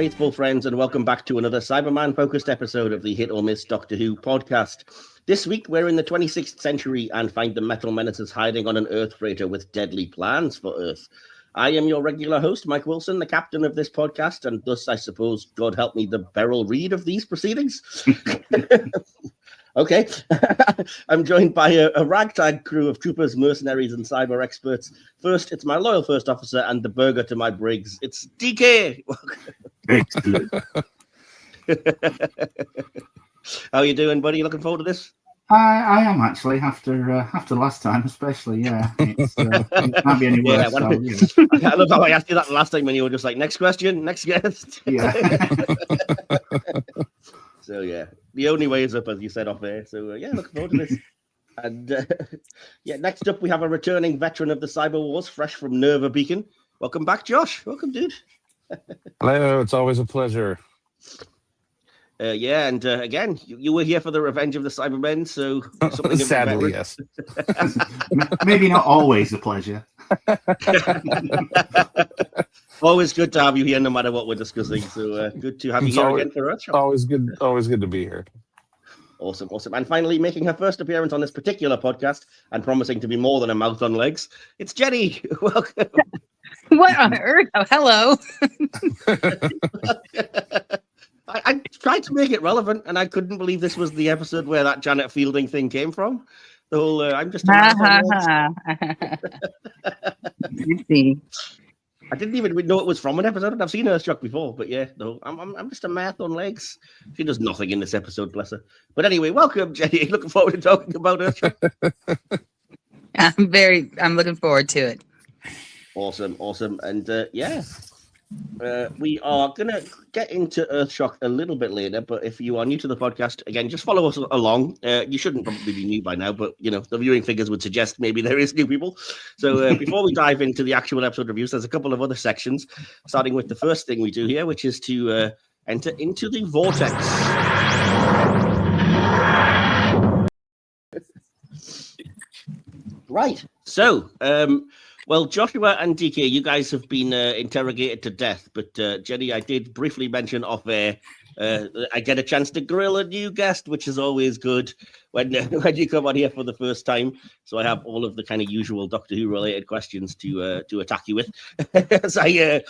faithful friends, and welcome back to another Cyberman-focused episode of the Hit or Miss Doctor Who podcast. This week, we're in the 26th century and find the metal menaces hiding on an Earth freighter with deadly plans for Earth. I am your regular host, Mike Wilson, the captain of this podcast, and thus, I suppose, God help me, the Beryl Reid of these proceedings. Okay. I'm joined by a ragtag crew of troopers, mercenaries, and cyber experts. First, it's my loyal first officer and the burger to my Briggs. It's DK. Excellent. How are you doing, buddy? Looking forward to this? I am actually after last time, especially. Yeah, it can't be any worse. I love how I asked you that last time when you were just like, next question, next guest. Yeah. So yeah, the only way is up, as you said off air. So yeah, looking forward to this. And yeah, next up we have a returning veteran of the Cyber Wars, fresh from Nerva Beacon. Welcome back, Josh. Welcome, dude. Hello, it's always a pleasure. Yeah, and again, you were here for the Revenge of the Cybermen, so sadly, yes. Maybe not always a pleasure. Always good to have you here, no matter what we're discussing. So good to have you here again for Earthshock. Always good to be here. Awesome. And finally, making her first appearance on this particular podcast and promising to be more than a mouth on legs, it's Jenny. Welcome. What on earth? Oh, hello. I tried to make it relevant, and I couldn't believe this was the episode where that Janet Fielding thing came from. The whole I'm just a mouth You see. I didn't even know it was from an episode, and I've seen Earthshock before, but yeah, no, I'm just a math on legs. She does nothing in this episode, bless her. But anyway, welcome, Jenny. Looking forward to talking about Earthshock. I'm looking forward to it. Awesome. And yeah, we are going to get into Earthshock a little bit later, but if you are new to the podcast, again, just follow us along. You shouldn't probably be new by now, but, you know, the viewing figures would suggest maybe there is new people. So before we dive into the actual episode reviews, there's a couple of other sections, starting with the first thing we do here, which is to enter into the vortex. Right. So, well, Joshua and DK, you guys have been interrogated to death, but Jenny, I did briefly mention off air, I get a chance to grill a new guest, which is always good when you come on here for the first time. So I have all of the kind of usual Doctor Who related questions to attack you with, as I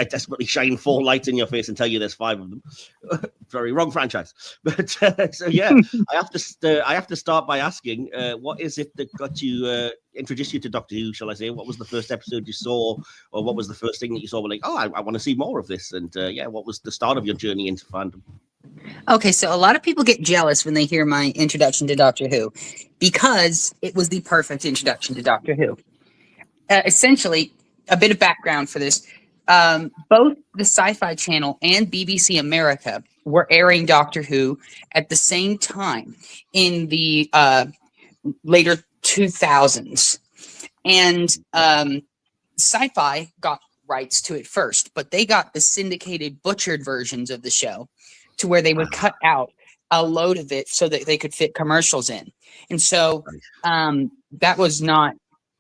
desperately shine 4 lights in your face and tell you there's 5 of them. Very wrong franchise, but so yeah, I have to start by asking, what is it that got you introduced you to Doctor Who? Shall I say? What was the first episode you saw, or what was the first thing that you saw? Were like, oh, I want to see more of this, and yeah, what was the start of your journey into fandom? Okay, so a lot of people get jealous when they hear my introduction to Doctor Who because it was the perfect introduction to Doctor Who. Essentially, a bit of background for this. Both the Sci-Fi Channel and BBC America were airing Doctor Who at the same time in the later 2000s. And Sci-Fi got rights to it first, but they got the syndicated butchered versions of the show to where they would cut out a load of it so that they could fit commercials in. And so that was not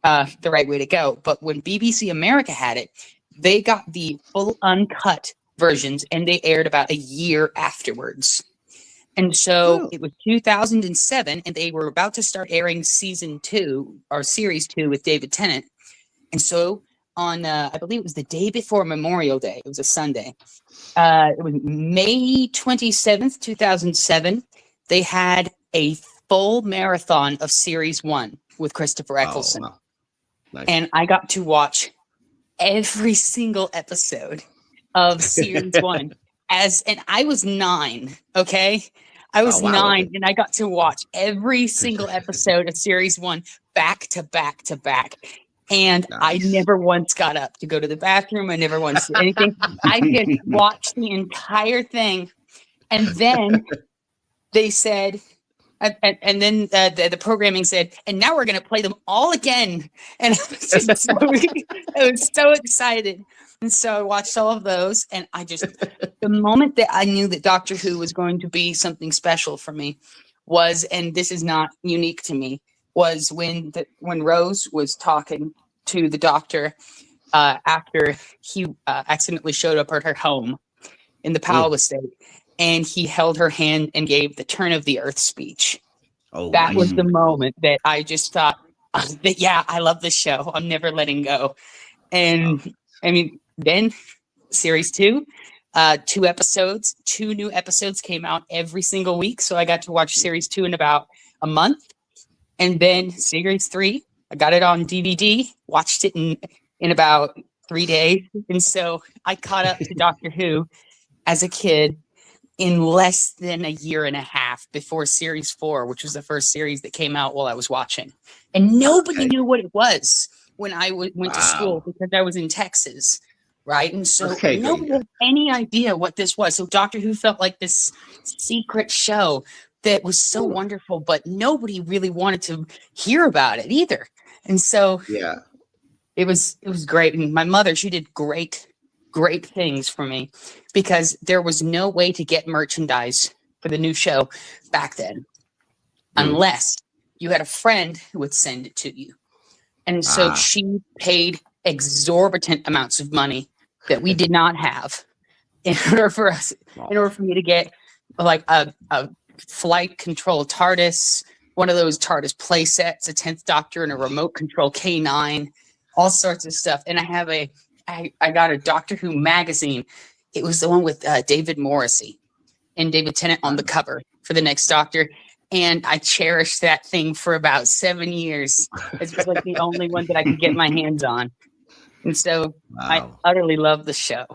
the right way to go. But when BBC America had it, they got the full uncut versions and they aired about a year afterwards. And so it was 2007 and they were about to start airing season 2 or series 2 with David Tennant. And so on, I believe it was the day before Memorial Day. It was a Sunday. It was May 27th, 2007. They had a full marathon of series 1 with Christopher Eccleston. Wow. Nice. And I got to watch every single episode of series 1 and I was 9. Okay. I was 9 and I got to watch every single episode of series 1 back to back to back. And nice. I never once got up to go to the bathroom. I never once did anything. I just watched the entire thing. And then they said, and then the programming said, and now we're going to play them all again. And I was so excited. And so I watched all of those. And the moment that I knew that Doctor Who was going to be something special for me was, and this is not unique to me, was when Rose was talking to the Doctor after he accidentally showed up at her home, in the Powell estate, and he held her hand and gave the turn of the earth speech. Oh, That nice. was the moment that I just thought that, yeah, I love this show. I'm never letting go. And I mean, then series 2, 2 episodes, 2 new episodes came out every single week. So I got to watch series 2 in about a month. And then series 3, I got it on DVD, watched it in about 3 days. And so I caught up to Doctor Who as a kid in less than a year and a half before series 4, which was the first series that came out while I was watching. And nobody knew what it was when I went to school, because I was in Texas, right? And so nobody had any idea what this was. So Doctor Who felt like this secret show that was so wonderful, but nobody really wanted to hear about it either. And so it was great. And my mother, she did great things for me, because there was no way to get merchandise for the new show back then unless you had a friend who would send it to you. And so she paid exorbitant amounts of money that we did not have in order for me to get like a flight control TARDIS, one of those TARDIS play sets, a 10th Doctor, and a remote control K9, all sorts of stuff. And I got a Doctor Who magazine. It was the one with David Morrissey and David Tennant on the cover for the next Doctor. And I cherished that thing for about 7 years. It's like the only one that I could get my hands on. And so I utterly love the show.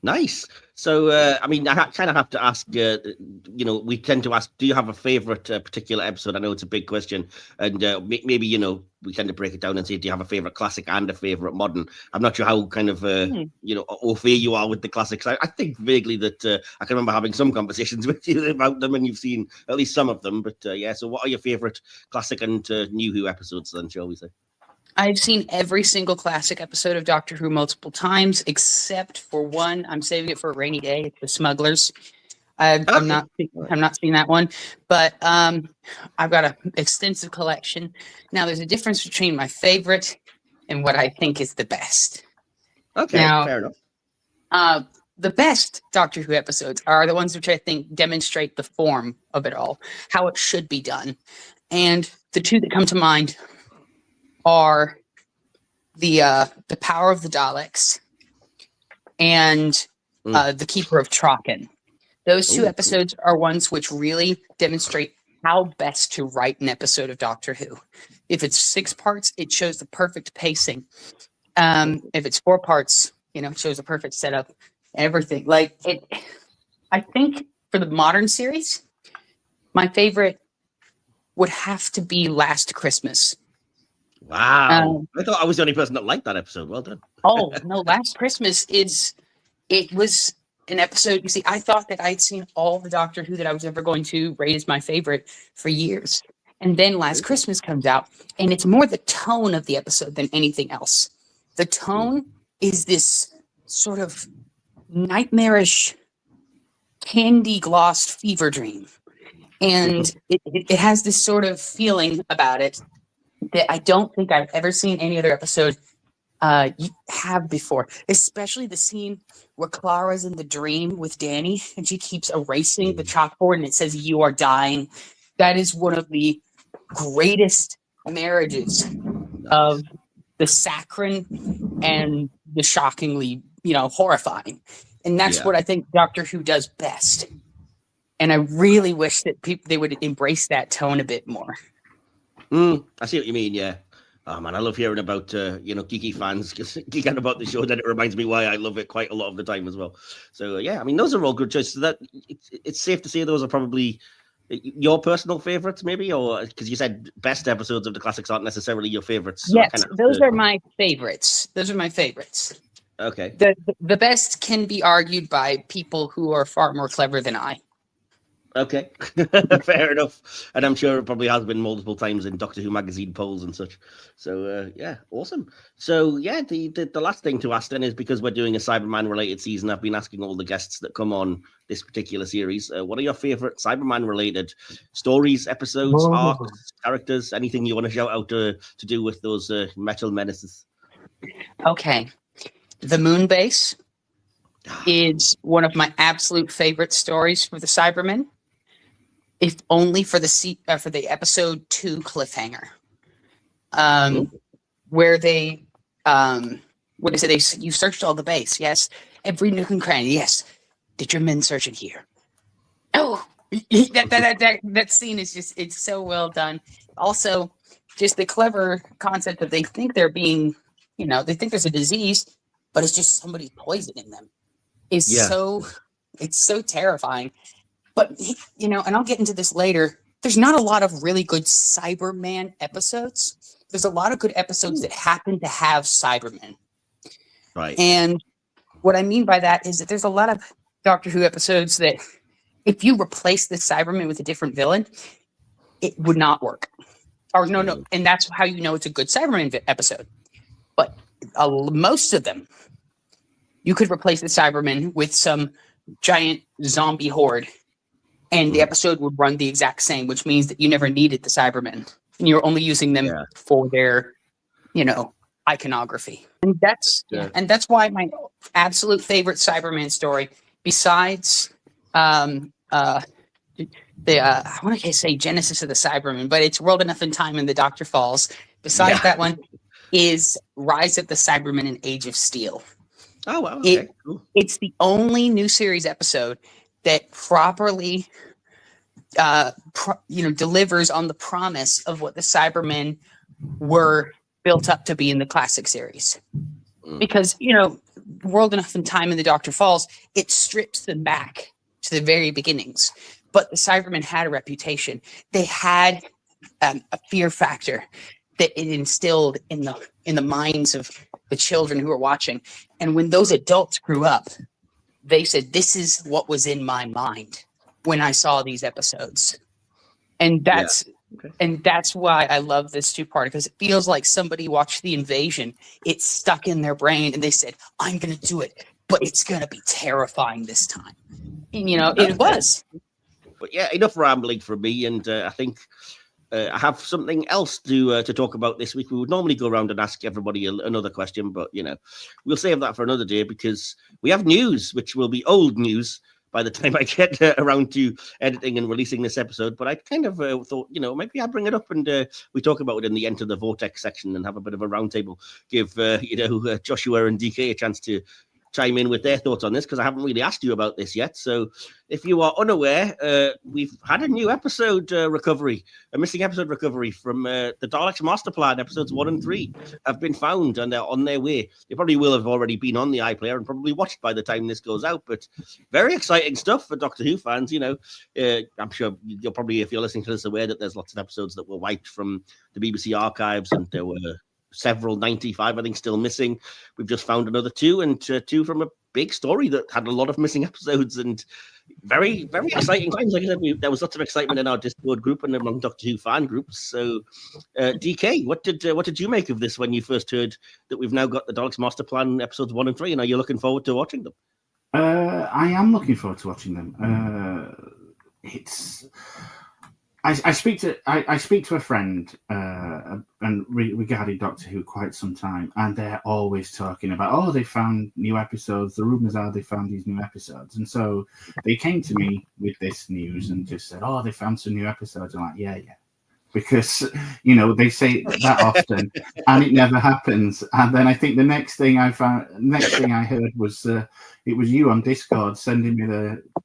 Nice. So, I mean, I kind of have to ask, we tend to ask, do you have a favorite particular episode? I know it's a big question. And maybe, we tend to break it down and say, do you have a favorite classic and a favorite modern? I'm not sure how kind of, au fait you are with the classics. I think vaguely that I can remember having some conversations with you about them, and you've seen at least some of them. But so what are your favorite classic and new Who episodes then, shall we say? I've seen every single classic episode of Doctor Who multiple times, except for one. I'm saving it for a rainy day. It's The Smugglers. I'm not seeing that one, but I've got an extensive collection. Now, there's a difference between my favorite and what I think is the best. Okay, now, fair enough. The best Doctor Who episodes are the ones which I think demonstrate the form of it all, how it should be done. And the two that come to mind are the Power of the Daleks and the Keeper of Traken. Those two episodes are ones which really demonstrate how best to write an episode of Doctor Who. If it's 6 parts, it shows the perfect pacing. If it's 4 parts, it shows the perfect setup, everything. I think for the modern series, my favorite would have to be Last Christmas. Wow. I thought I was the only person that liked that episode. Well done. Oh, no, Last Christmas was an episode. You see, I thought that I'd seen all the Doctor Who that I was ever going to rate as my favorite for years. And then Last Christmas comes out, and it's more the tone of the episode than anything else. The tone is this sort of nightmarish, candy-glossed fever dream. And it has this sort of feeling about it that I don't think I've ever seen any other episode have before, especially the scene where Clara's in the dream with Danny and she keeps erasing the chalkboard and it says, "You are dying." That is one of the greatest marriages of the saccharine and the shockingly, horrifying. And that's what I think Doctor Who does best. And I really wish that they would embrace that tone a bit more. I see what you mean, yeah. Oh, man, I love hearing about, geeky fans geeking about the show. Then it reminds me why I love it quite a lot of the time as well. So, I mean, those are all good choices. That it's safe to say those are probably your personal favorites, maybe? Or because you said best episodes of the classics aren't necessarily your favorites. So yes, those are my favorites. Those are my favorites. Okay. The best can be argued by people who are far more clever than I. Okay, fair enough. And I'm sure it probably has been multiple times in Doctor Who magazine polls and such. So, awesome. So, the last thing to ask then is, because we're doing a Cyberman related season, I've been asking all the guests that come on this particular series, what are your favorite Cyberman related stories, episodes, arcs, characters, anything you want to shout out to do with those metal menaces? Okay. The Moon Base. is one of my absolute favorite stories for the Cybermen, if only for the episode 2 cliffhanger, where they what is it? You searched all the base, yes, every nook and cranny, yes. Did your men search it here? Oh, that scene is it's so well done. Also, just the clever concept that they think they're being, they think there's a disease, but it's just somebody poisoning them. It's so terrifying. But and I'll get into this later. There's not a lot of really good Cyberman episodes. There's a lot of good episodes that happen to have Cybermen. Right. And what I mean by that is that there's a lot of Doctor Who episodes that if you replace the Cyberman with a different villain, it would not work. Or no. And that's how you know it's a good Cyberman episode. But most of them, you could replace the Cyberman with some giant zombie horde, and the episode would run the exact same, which means that you never needed the Cybermen, and you're only using them for their, iconography. And that's why my absolute favorite Cyberman story, besides I want to say Genesis of the Cybermen, but it's World Enough in Time and the Doctor Falls. Besides that one, is Rise of the Cybermen and Age of Steel. Oh, wow. Okay. Cool. It's the only new series episode that properly, delivers on the promise of what the Cybermen were built up to be in the classic series. Because, World Enough in Time and the Doctor Falls, it strips them back to the very beginnings. But the Cybermen had a reputation. They had a fear factor that it instilled in the minds of the children who were watching. And when those adults grew up, they said, this is what was in my mind when I saw these episodes. And that's why I love this two-parter, because it feels like somebody watched The Invasion. It's stuck in their brain, and they said, I'm going to do it, but it's going to be terrifying this time. And, it was. But yeah, enough rambling from me, and I think I have something else to talk about this week. We would normally go around and ask everybody another question, but we'll save that for another day, because we have news, which will be old news by the time I get around to editing and releasing this episode. But I kind of thought, maybe I bring it up and we talk about it in the Enter the Vortex section and have a bit of a roundtable. Give Joshua and DK a chance to chime in with their thoughts on this, because I haven't really asked you about this yet. So if you are unaware, we've had a new episode recovery, a missing episode recovery from the Daleks Master Plan. Episodes 1 and 3 have been found and they're on their way. They probably will have already been on the iPlayer and probably watched by the time this goes out, but very exciting stuff for Doctor Who fans. I'm sure you're probably, if you're listening to this, aware that there's lots of episodes that were wiped from the BBC archives, and there were several 95, I think, still missing. We've just found another 2, and 2 from a big story that had a lot of missing episodes, and very, very exciting times. Like I said, there was lots of excitement in our Discord group and among Doctor Who fan groups. So, DK, what did you make of this when you first heard that we've now got the Daleks Master Plan episodes 1 and 3, and are you looking forward to watching them? I am looking forward to watching them. I speak to a friend and regarding Doctor Who quite some time, and they're always talking about, they found new episodes. The rumors are they found these new episodes, and so they came to me with this news and just said, they found some new episodes. I'm like, yeah, because they say that often, and it never happens. And then I think the next thing I heard was it was you on Discord sending me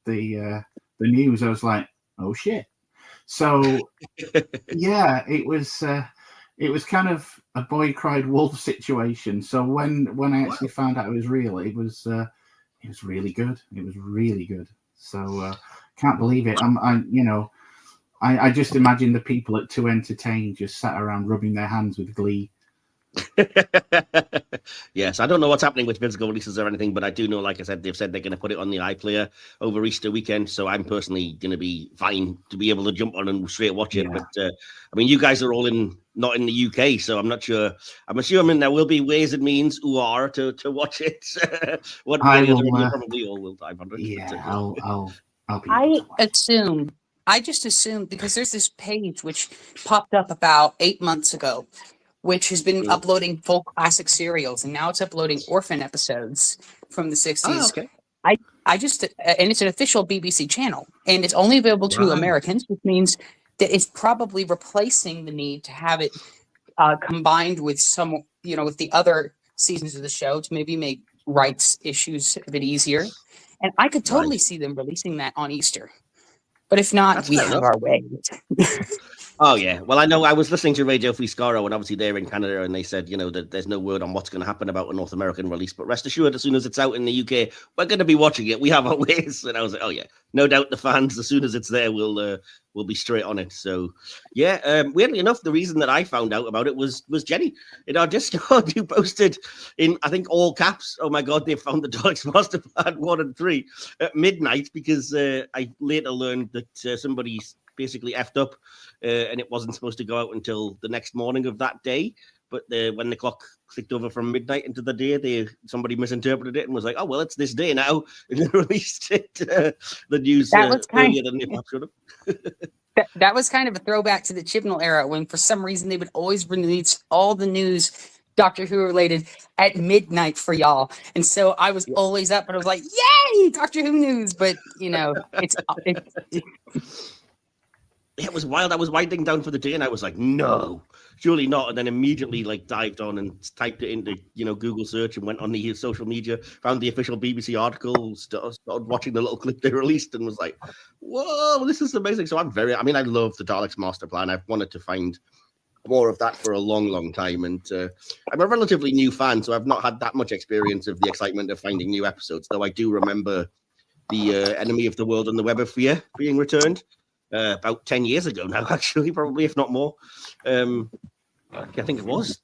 the news. I was like, oh shit. So, yeah, it was kind of a boy cried wolf situation. So when I actually found out it was real, it was really good. It was really good. So can't believe it. I just imagine the people at 2 Entertain just sat around rubbing their hands with glee. Yes, I don't know what's happening with physical releases or anything, but I do know, like I said, they've said they're going to put it on the iPlayer over Easter weekend, so I'm personally going to be fine to be able to jump on and straight watch it. But you guys are all not in the UK, so I'm not sure. I'm assuming there will be ways and means to watch it. You probably all will. I just assume because there's this page which popped up about 8 months ago, which has been uploading full classic serials, and now it's uploading orphan episodes from the 60s. I just, and it's an official BBC channel, and it's only available to Right. Americans, which means that it's probably replacing the need to have it combined with some, with the other seasons of the show to maybe make rights issues a bit easier. And I could totally see them releasing that on Easter. But if not, That's we fair have enough. our way. Oh yeah, well I know I was listening to Radio Free Skaro, and obviously they're in Canada, and they said that there's no word on what's going to happen about a North American release, but rest assured, as soon as it's out in the UK, we're going to be watching it. We have our ways, and I was like, oh yeah, no doubt the fans, as soon as it's there, we'll be straight on it. So yeah, weirdly enough, the reason that I found out about it was Jenny in our Discord, who posted in I think all caps, "Oh my God, they found the Daleks Master Plan 1 and 3 at midnight," because I later learned that somebody basically effed up, and it wasn't supposed to go out until the next morning of that day. But when the clock clicked over from midnight into the day, somebody misinterpreted it and was like, "Oh well, it's this day now," and they released it the news earlier than they perhaps should have. That was kind of a throwback to the Chibnall era, when for some reason they would always release all the news Doctor Who related at midnight for y'all. And so I was always up, and I was like, "Yay, Doctor Who news!" But it's it was wild. I was winding down for the day, and I was like, "No, surely not." And then immediately dived on and typed it into Google search and went on the social media, found the official BBC article, started watching the little clip they released, and was like, "Whoa, this is amazing!" So I love the Daleks Master Plan. I've wanted to find more of that for a long, long time, and I'm a relatively new fan, so I've not had that much experience of the excitement of finding new episodes. Though I do remember the Enemy of the World and the Web of Fear being returned. About 10 years ago now, actually, probably, if not more. I think it was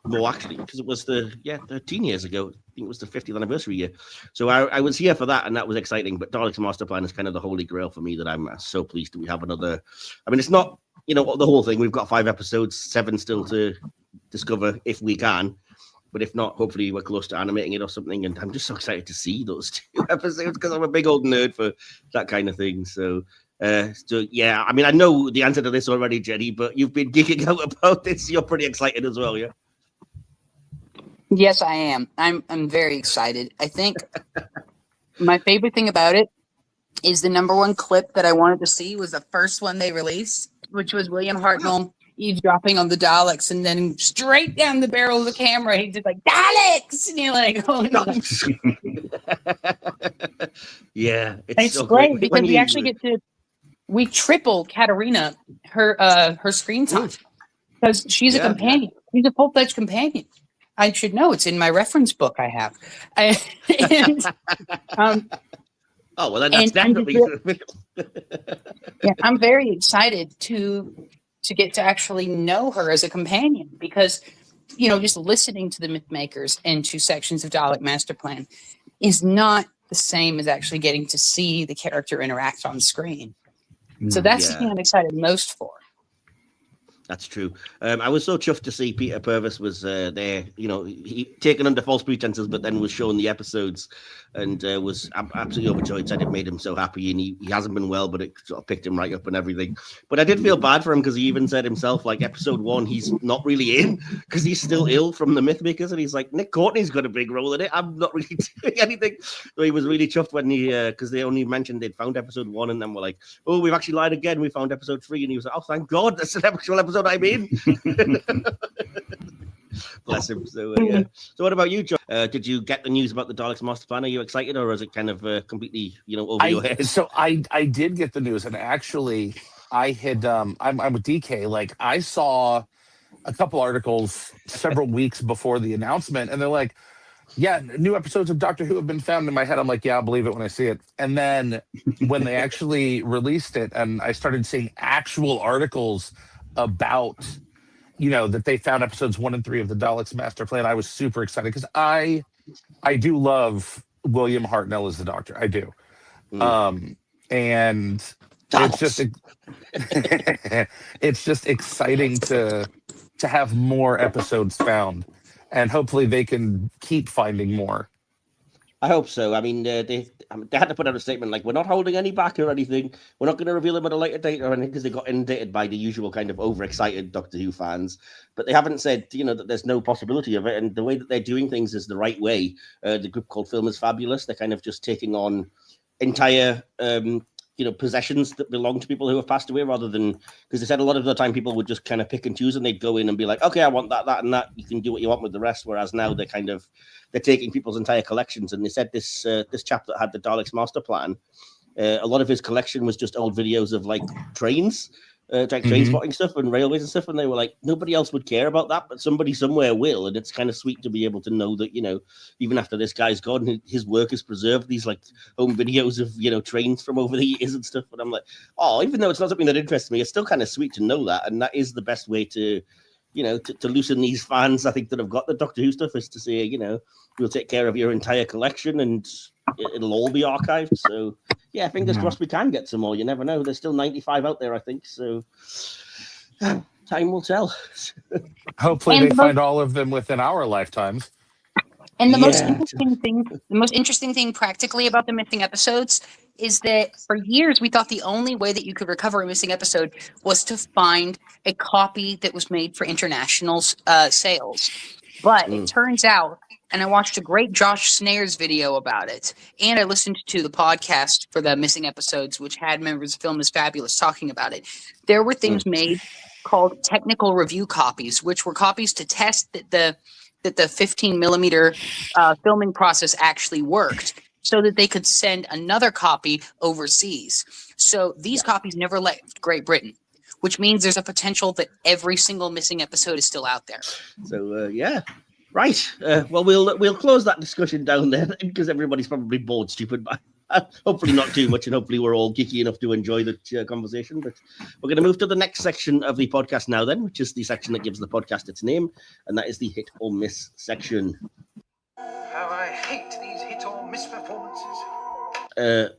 more, actually, because it was 13 years ago. I think it was the 50th anniversary year. So I was here for that, and that was exciting. But Daleks Master Plan is kind of the holy grail for me, that I'm so pleased that we have another. I mean, it's not, the whole thing. We've got 5 episodes, 7 still to discover if we can. But if not, hopefully we're close to animating it or something. And I'm just so excited to see those 2 episodes, because I'm a big old nerd for that kind of thing. So yeah, I mean, I know the answer to this already, Jenny, but you've been geeking out about this. You're pretty excited as well, yeah? Yes, I am. I'm very excited. I think my favorite thing about it is the number one clip that I wanted to see was the first one they released, which was William Hartnell eavesdropping on the Daleks, and then straight down the barrel of the camera, he's just like, "Daleks!" And you're like, "Oh no." Yeah, it's so great because we actually get to. We triple Katarina her screen time because she's a companion. She's a full-fledged companion. I should know. It's in my reference book I have. Oh well, then that's definitely. Yeah, I'm very excited to get to actually know her as a companion, because just listening to the Mythmakers and to sections of Dalek Master Plan is not the same as actually getting to see the character interact on screen. So that's the thing I'm excited most for. That's true. I was so chuffed to see Peter Purvis was there, he taken under false pretenses, but then was shown the episodes and was absolutely overjoyed. Said it made him so happy, and he hasn't been well, but it sort of picked him right up and everything. But I did feel bad for him, because he even said himself, episode 1, he's not really in because he's still ill from the Mythmakers, and he's like, Nick Courtney's got a big role in it. I'm not really doing anything. So he was really chuffed when because they only mentioned they'd found episode 1, and then we're like, "Oh, we've actually lied again. We found episode 3," and he was like, "Oh, thank God, that's an actual episode I'm in." Bless him. So yeah. So what about you, John? Did you get the news about the Daleks Master Plan? Are you excited, or is it kind of completely over your head? So I did get the news, and actually I had I'm with DK. I saw a couple articles several weeks before the announcement, and they're like, "Yeah, new episodes of Doctor Who have been found." In my head, I'm like, "Yeah, I'll believe it when I see it." And then when they actually released it, and I started seeing actual articles about that they found episodes 1 and 3 of the Daleks Master Plan, I was super excited, because I do love William Hartnell as the Doctor. I do. And it's just exciting to have more episodes found, and hopefully they can keep finding more. I hope so. I mean, they had to put out a statement like, we're not holding any back or anything. We're not going to reveal them at a later date or anything, because they got inundated by the usual kind of overexcited Doctor Who fans. But they haven't said, that there's no possibility of it. And the way that they're doing things is the right way. The group called Film is Fabulous. They're kind of just taking on entire possessions that belong to people who have passed away, rather than, because they said a lot of the time people would just kind of pick and choose, and they'd go in and be like, okay, I want that, and that. You can do what you want with the rest. Whereas now they're taking people's entire collections. And they said this chap that had the Daleks master plan, a lot of his collection was just old videos of like trains. Train spotting stuff and railways and stuff, and they were like, nobody else would care about that, but somebody somewhere will. And it's kind of sweet to be able to know that, even after this guy's gone, his work is preserved. These like home videos of trains from over the years and stuff. And I'm like, oh, even though it's not something that interests me, it's still kind of sweet to know that. And that is the best way to to loosen these fans, I think, that have got the Doctor Who stuff, is to say, we'll take care of your entire collection and it'll all be archived. So yeah, fingers crossed we can get some more. You never know. There's still 95 out there, I think. So time will tell. Hopefully they find all of them within our lifetimes. And the most interesting thing practically about the missing episodes is that for years we thought the only way that you could recover a missing episode was to find a copy that was made for international sales. But it turns out, and I watched a great Josh Snares video about it, and I listened to the podcast for the missing episodes, which had members of Film is Fabulous talking about it. There were things made called technical review copies, which were copies to test that the 15 millimeter filming process actually worked, so that they could send another copy overseas. So these copies never left Great Britain, which means there's a potential that every single missing episode is still out there. So yeah. Right. Well, we'll close that discussion down there, because everybody's probably bored stupid, but hopefully not too much, and hopefully we're all geeky enough to enjoy the conversation. But we're going to move to the next section of the podcast now, then, which is the section that gives the podcast its name, and that is the hit or miss section. How I hate these hit or miss performances.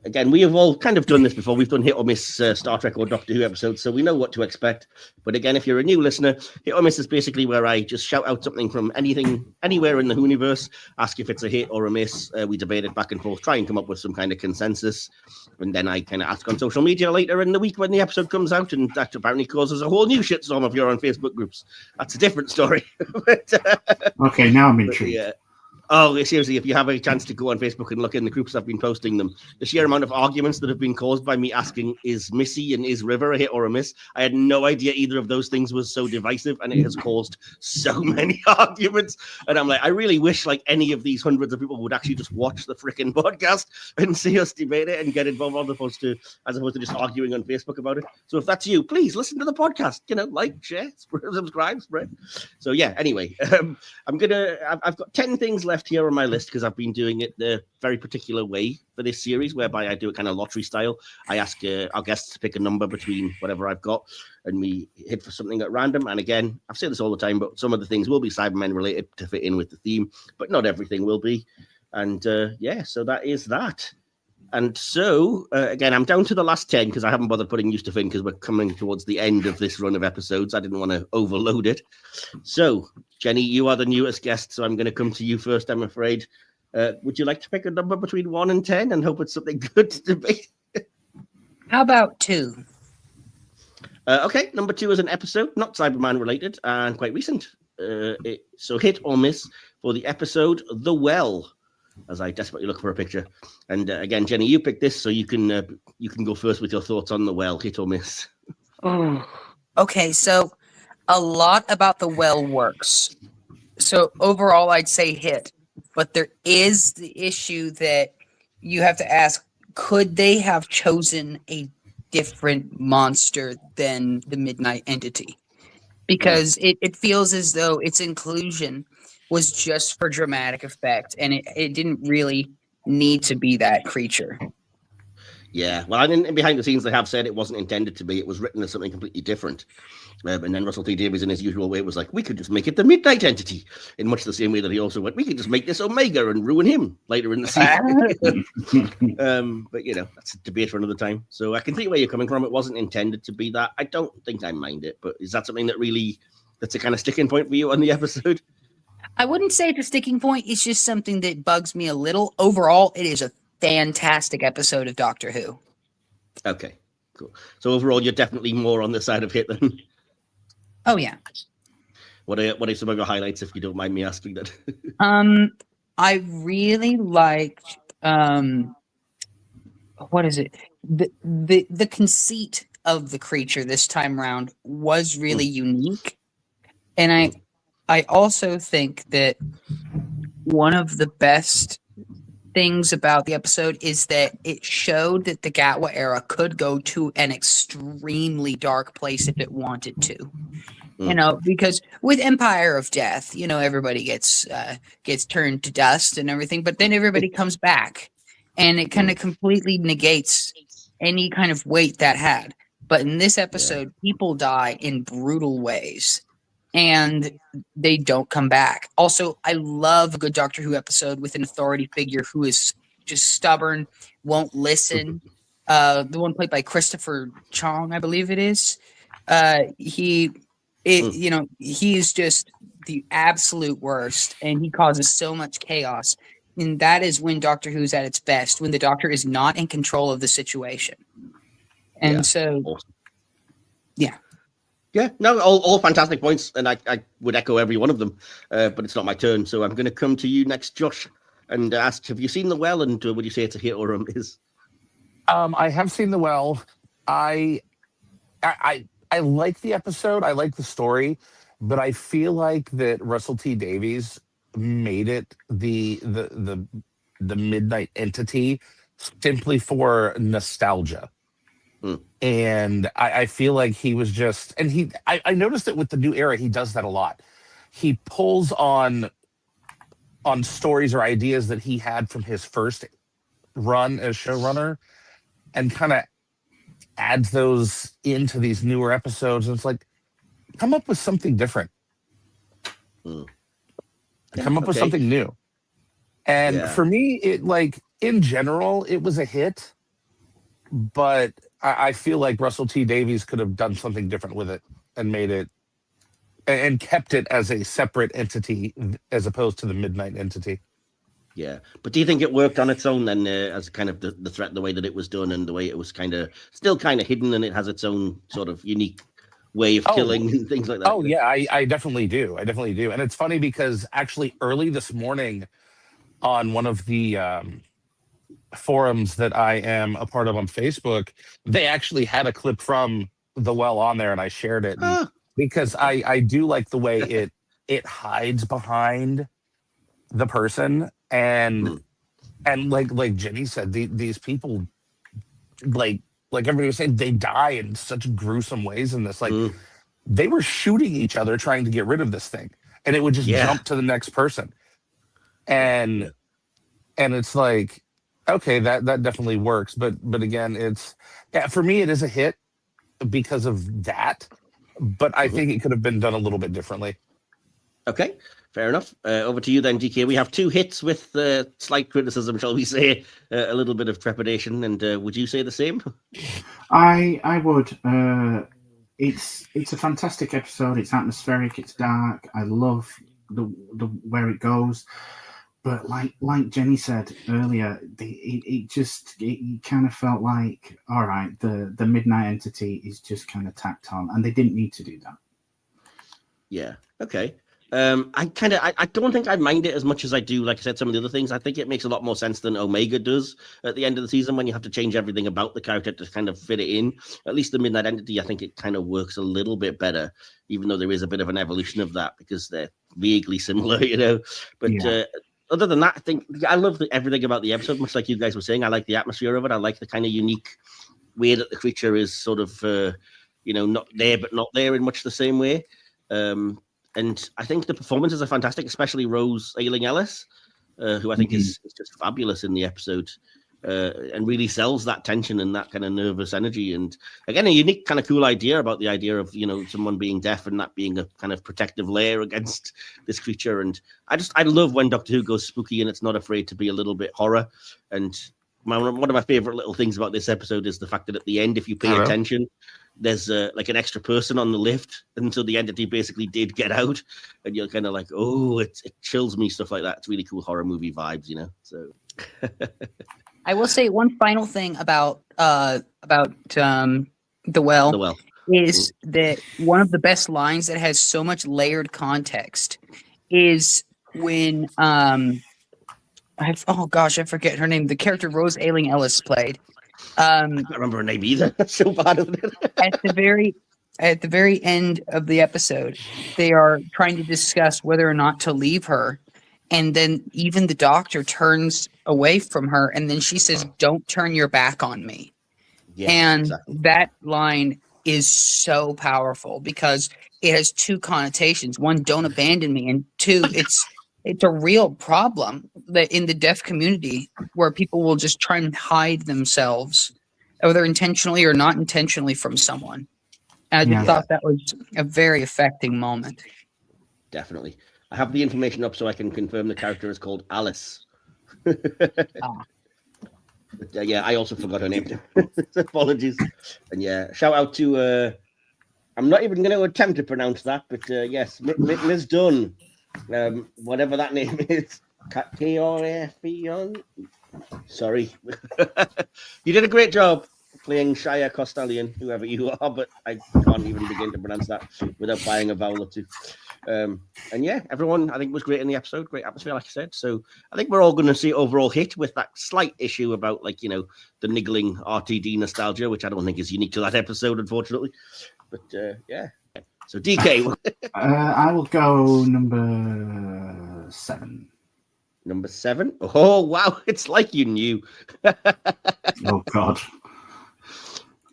Again, we have all kind of done this before. We've done hit or miss Star Trek or Doctor Who episodes, so we know what to expect. But again, if you're a new listener, hit or miss is basically where I just shout out something from anywhere in the universe, ask if it's a hit or a miss. We debate it back and forth, try and come up with some kind of consensus. And then I kind of ask on social media later in the week when the episode comes out, and that apparently causes a whole new shitstorm if you're on Facebook groups. That's a different story. Okay, now I'm intrigued. Yeah. Oh, seriously, if you have a chance to go on Facebook and look in the groups I've been posting them, the sheer amount of arguments that have been caused by me asking, is Missy and is River a hit or a miss? I had no idea either of those things was so divisive, and it has caused so many arguments. And I'm like, I really wish like any of these hundreds of people would actually just watch the freaking podcast and see us debate it and get involved, as opposed to just arguing on Facebook about it. So if that's you, please listen to the podcast, like, share, subscribe, spread. So yeah, anyway, I've got 10 things left here on my list, because I've been doing it the very particular way for this series, whereby I do it kind of lottery style. I ask our guests to pick a number between whatever I've got, and we hit for something at random. And again, I've said this all the time, but some of the things will be Cybermen related to fit in with the theme, but not everything will be. And yeah, so that is that. And so, again, I'm down to the last 10 because I haven't bothered putting new stuff in, because we're coming towards the end of this run of episodes. I didn't want to overload it. So, Jenny, you are the newest guest, so I'm going to come to you first, I'm afraid. Would you like to pick a number between 1 and 10 and hope it's something good to debate? How about 2? Okay, number 2 is an episode, not Cyberman related, and quite recent. So hit or miss for the episode The Well, as I desperately look for a picture. And again, Jenny, you picked this, so you can go first with your thoughts on The Well, hit or miss. Okay, so a lot about The Well works. So overall, I'd say hit. But there is the issue that you have to ask, could they have chosen a different monster than the Midnight Entity? Because it feels as though its inclusion was just for dramatic effect, and it didn't really need to be that creature. Yeah, well, I mean, behind the scenes, they have said it wasn't intended to be. It was written as something completely different. And then Russell T Davies, in his usual way, was like, we could just make it the Midnight Entity, in much the same way that he also went, we could just make this Omega and ruin him later in the season. But, that's a debate for another time. So I can see where you're coming from. It wasn't intended to be that. I don't think I mind it, but is that something that that's a kind of sticking point for you on the episode? I wouldn't say it's a sticking point. It's just something that bugs me a little. Overall, it is a fantastic episode of Doctor Who. Okay, cool. So overall, you're definitely more on the side of hit than. Oh yeah. What are some of your highlights, if you don't mind me asking that? I really liked what is it? The conceit of the creature this time around was really unique. And I also think that one of the best things about the episode is that it showed that the Gatwa era could go to an extremely dark place if it wanted to. You know, because with Empire of Death, you know, everybody gets turned to dust and everything, but then everybody comes back, and it kind of completely negates any kind of weight that had. But in this episode, people die in brutal ways, and they don't come back. Also, I love a good Doctor Who episode with an authority figure who is just stubborn, won't listen. The one played by Christopher Chong, I believe it is. You know, he is just the absolute worst, and he causes so much chaos. And that is when Doctor Who's at its best, when the Doctor is not in control of the situation. And so, awesome. Yeah, no, all fantastic points, and I would echo every one of them, but it's not my turn, so I'm going to come to you next, Josh, and ask, have you seen The Well, and would you say it's a hit or a miss? I have seen The Well. I like the episode. I like the story, but I feel like that Russell T Davies made it the Midnight Entity simply for nostalgia. And I feel like he was just, and I noticed that with the new era, he does that a lot. He pulls on stories or ideas that he had from his first run as showrunner and kind of adds those into these newer episodes. And it's like, come up with something different. Come up with something new. And for me, it, like, in general, it was a hit, but I feel like Russell T Davies could have done something different with it and made it and kept it as a separate entity as opposed to the Midnight Entity. Yeah, but do you think it worked on its own then, as kind of the threat, the way that it was done and the way it was kind of still kind of hidden, and it has its own sort of unique way of killing and things like that? Oh yeah, I definitely do. I definitely do. And it's funny because actually early this morning on one of the forums that I am a part of on Facebook, they actually had a clip from The Well on there, and I shared it because I do like the way it hides behind the person, and like Jenny said, these people, like everybody was saying, they die in such gruesome ways in this. Like they were shooting each other trying to get rid of this thing, and it would just jump to the next person, and it's like, okay, that definitely works. But again, it's for me, it is a hit because of that. But I think it could have been done a little bit differently. Okay, fair enough. Over to you then, DK. We have 2 hits with slight criticism, shall we say, a little bit of trepidation. And would you say the same? I would. It's a fantastic episode. It's atmospheric. It's dark. I love the where it goes. But like Jenny said earlier, it kind of felt like, all right, the Midnight Entity is just kind of tacked on, and they didn't need to do that. Yeah. Okay. I don't think I mind it as much as I do, like I said, some of the other things. I think it makes a lot more sense than Omega does at the end of the season, when you have to change everything about the character to kind of fit it in. At least the Midnight Entity, I think it kind of works a little bit better, even though there is a bit of an evolution of that because they're vaguely similar, you know. But other than that, I think I love everything about the episode, much like you guys were saying. I like the atmosphere of it. I like the kind of unique way that the creature is sort of, not there but not there in much the same way. And I think the performances are fantastic, especially Rose Ayling-Ellis, who I think is just fabulous in the episode, and really sells that tension and that kind of nervous energy. And again, a unique kind of cool idea about the idea of, someone being deaf and that being a kind of protective layer against this creature. And I love when Doctor Who goes spooky and it's not afraid to be a little bit horror. And one of my favorite little things about this episode is the fact that at the end, if you pay attention, there's like an extra person on the lift, and so the entity basically did get out, and you're kind of like, oh, it chills me, stuff like that. It's really cool horror movie vibes, you know. So I will say one final thing about the well the well. is that one of the best lines that has so much layered context is when I forget her name. The character Rose Ailing Ellis played. I can't remember her name either. That's so bad of it. At the very end of the episode, they are trying to discuss whether or not to leave her, and then even the doctor turns away from her, and then she says, "Don't turn your back on me." Yeah, and exactly. that line is so powerful because it has two connotations. One, don't abandon me, and two, it's a real problem that in the deaf community where people will just try and hide themselves, whether intentionally or not intentionally, from someone. And I just thought that was a very affecting moment. Definitely. I have the information up so I can confirm the character is called Alice. But, yeah, I also forgot her name. Apologies. And yeah, shout out to I'm not even going to attempt to pronounce that, but yes, Ms. Dunn, whatever that name is, K-O-F-E-on. Sorry. You did a great job playing Shia Costalian, whoever you are, but I can't even begin to pronounce that without buying a vowel or two. And yeah, everyone, I think, was great in the episode. Great atmosphere, like I said. So I think we're all going to see overall hit with that slight issue about, like, you know, the niggling RTD nostalgia, which I don't think is unique to that episode, unfortunately. But yeah. So DK. I will go number 7. Number 7. Oh, wow. It's like you knew. Oh, God.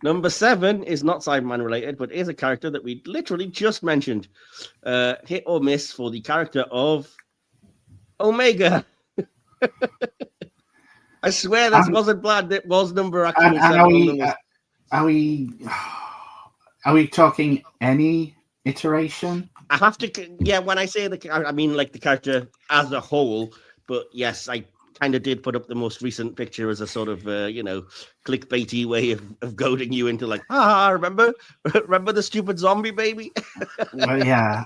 Number 7 is not Cyberman related, but is a character that we literally just mentioned. Hit or miss for the character of Omega. I swear this wasn't planned. It was number actually 7. Are we talking any iteration? I have to, yeah, when I say I mean like the character as a whole, but yes, I kind of did put up the most recent picture as a sort of, you know, clickbaity way of goading you into like, remember the stupid zombie baby? Well, yeah,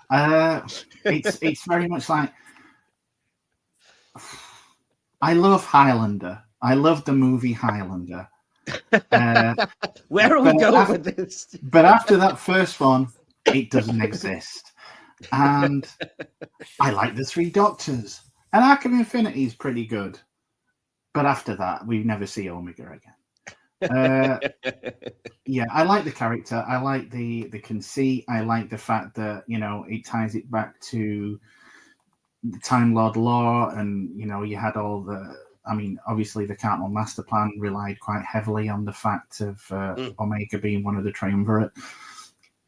it's very much like, I love Highlander. I love the movie Highlander. Where are we going with this? But after that first one, it doesn't exist. And I like the Three Doctors. And Arkham Infinity is pretty good. But after that, we never see Omega again. Yeah, I like the character. I like the conceit. I like the fact that, you know, it ties it back to the Time Lord lore. And, you know, you had all the... I mean, obviously, the Cartmel Master Plan relied quite heavily on the fact of Omega being one of the Triumvirate.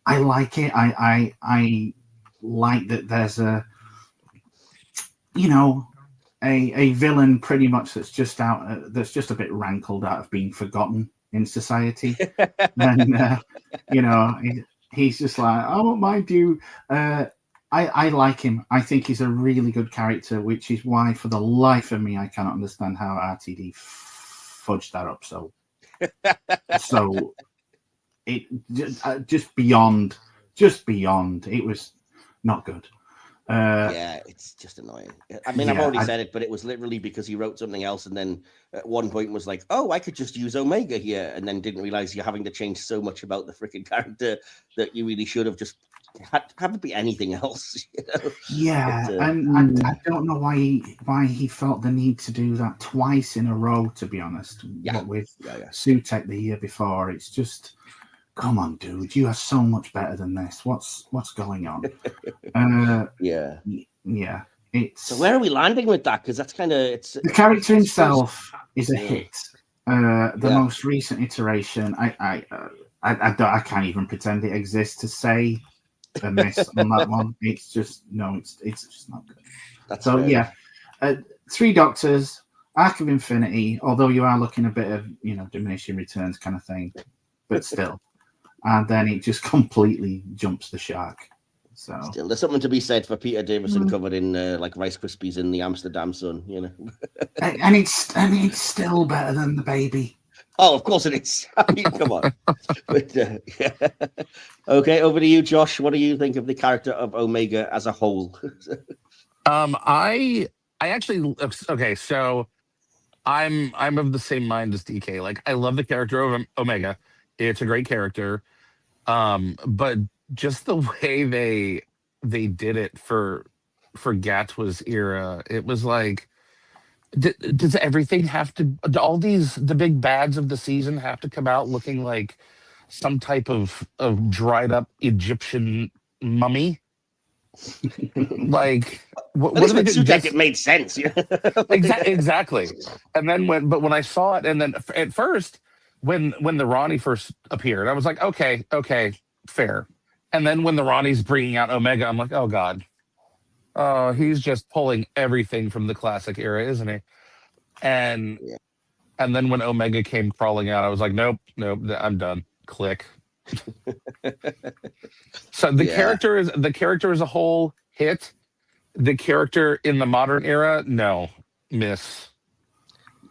I like it. I like that there's a, you know, a villain pretty much that's just a bit rankled out of being forgotten in society. And, you know, he's just like, I won't mind you. I like him. I think he's a really good character, which is why, for the life of me, I cannot understand how RTD fudged that up. So it just beyond. It was not good. Yeah, it's just annoying. I mean, I've already said it, but it was literally because he wrote something else and then at one point was like, oh, I could just use Omega here, and then didn't realize you're having to change so much about the freaking character that you really should have just have it be anything else. You know? Yeah, but, and I don't know why he felt the need to do that twice in a row, to be honest. Yeah. What with Sutek the year before, it's just, come on, dude, you are so much better than this. What's going on? Yeah. It's, so where are we landing with that? Because that's kind of the character himself is a hit. The most recent iteration, I can't even pretend it exists to say a miss on that one. It's just it's just not good. That's so fair. Yeah. Three Doctors, Arc of Infinity, although you are looking a bit of, you know, diminishing returns kind of thing, but still. And then it just completely jumps the shark. So still, there's something to be said for Peter Davison covered in like Rice Krispies in the Amsterdam sun, you know. and it's still better than the baby. Oh, of course it is. I mean, come on. But, yeah. Okay, over to you, Josh. What do you think of the character of Omega as a whole? I actually, okay, so I'm of the same mind as DK. Like, I love the character of Omega. It's a great character. But just the way they did it for Gatwa's era, it was like, does everything have to? Do all the big bads of the season have to come out looking like some type of dried up Egyptian mummy? Like, what At least do they with do? Sutek, it made sense. Yeah. Exactly. And then when I saw it, and then at first when the Ronnie first appeared, I was like, okay, fair. And then when the Ronnie's bringing out Omega, I'm like, oh god, oh, he's just pulling everything from the classic era, isn't he? And Yeah. and then when Omega came crawling out, I was like, nope, I'm done. Click. So the character as a whole hit. The character in the modern era, no, miss.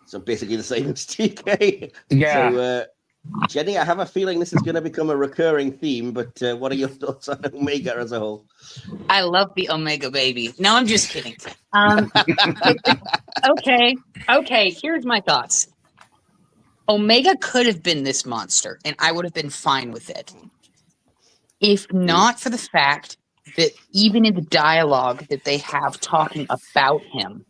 So basically the same as TK. Yeah. So, Jenny, I have a feeling this is going to become a recurring theme, but what are your thoughts on Omega as a whole? I love the Omega baby. No, I'm just kidding. Okay. Here's my thoughts. Omega could have been this monster, and I would have been fine with it. If not for the fact that even in the dialogue that they have talking about him,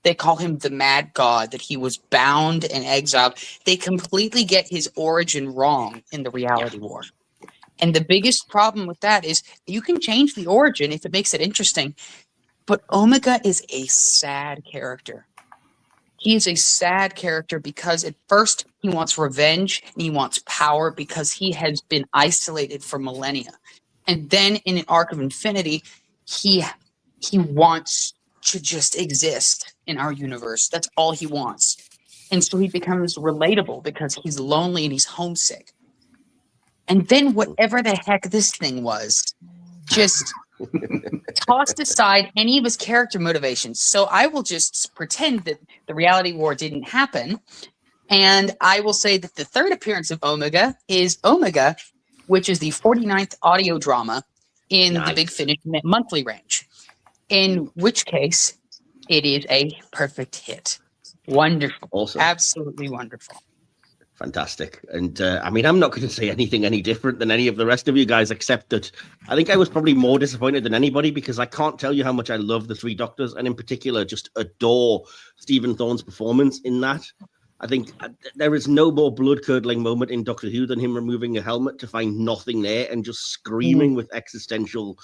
they call him the mad god, that he was bound and exiled. They completely get his origin wrong in the reality war. And the biggest problem with that is you can change the origin if it makes it interesting, but Omega is a sad character. He is a sad character because at first he wants revenge and he wants power because he has been isolated for millennia. And then in an arc of infinity, he wants to just exist in our universe. That's all he wants. And so he becomes relatable because he's lonely and he's homesick. And then whatever the heck this thing was, just tossed aside any of his character motivations. So I will just pretend that the reality war didn't happen. And I will say that the third appearance of Omega is Omega, which is the 49th audio drama in the Big Finish monthly range. In which case, it is a perfect hit. Wonderful. Awesome. Absolutely wonderful. Fantastic. And I mean, I'm not going to say anything any different than any of the rest of you guys, except that I think I was probably more disappointed than anybody because I can't tell you how much I love the Three Doctors and in particular just adore Stephen Thorne's performance in that. I think there is no more blood-curdling moment in Doctor Who than him removing a helmet to find nothing there and just screaming with existential,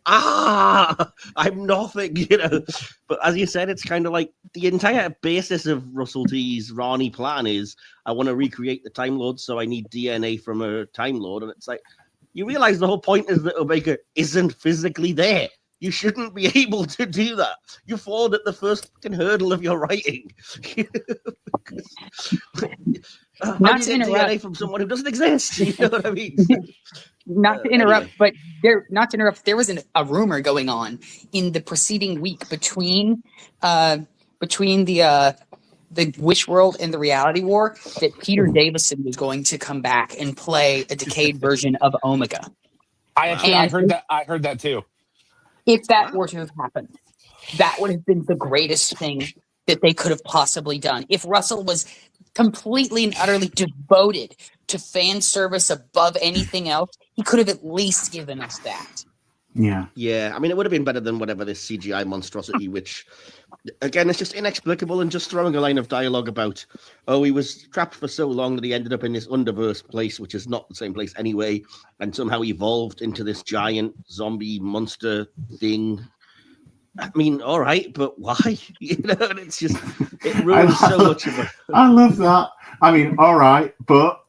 I'm nothing, you know. But as you said, it's kind of like the entire basis of Russell T's Rani plan is I want to recreate the Time Lord, so I need DNA from a Time Lord. And it's like, you realize the whole point is that Omega isn't physically there. You shouldn't be able to do that. You fall at the first fucking hurdle of your writing. How do you get DNA from someone who doesn't exist? You know what I mean? Not to interrupt, but there was a rumor going on in the preceding week between the Wish World and the Reality War that Peter Davison was going to come back and play a decayed version of Omega. I heard that too. If that were to have happened, that would have been the greatest thing that they could have possibly done. If Russell was completely and utterly devoted to fan service above anything else, he could have at least given us that. Yeah. I mean, it would have been better than whatever this CGI monstrosity, which, again, it's just inexplicable and just throwing a line of dialogue about, he was trapped for so long that he ended up in this underverse place, which is not the same place anyway, and somehow evolved into this giant zombie monster thing. I mean, all right, but why? You know, and it's just, it ruins so much of it. I love that. I mean, all right, but...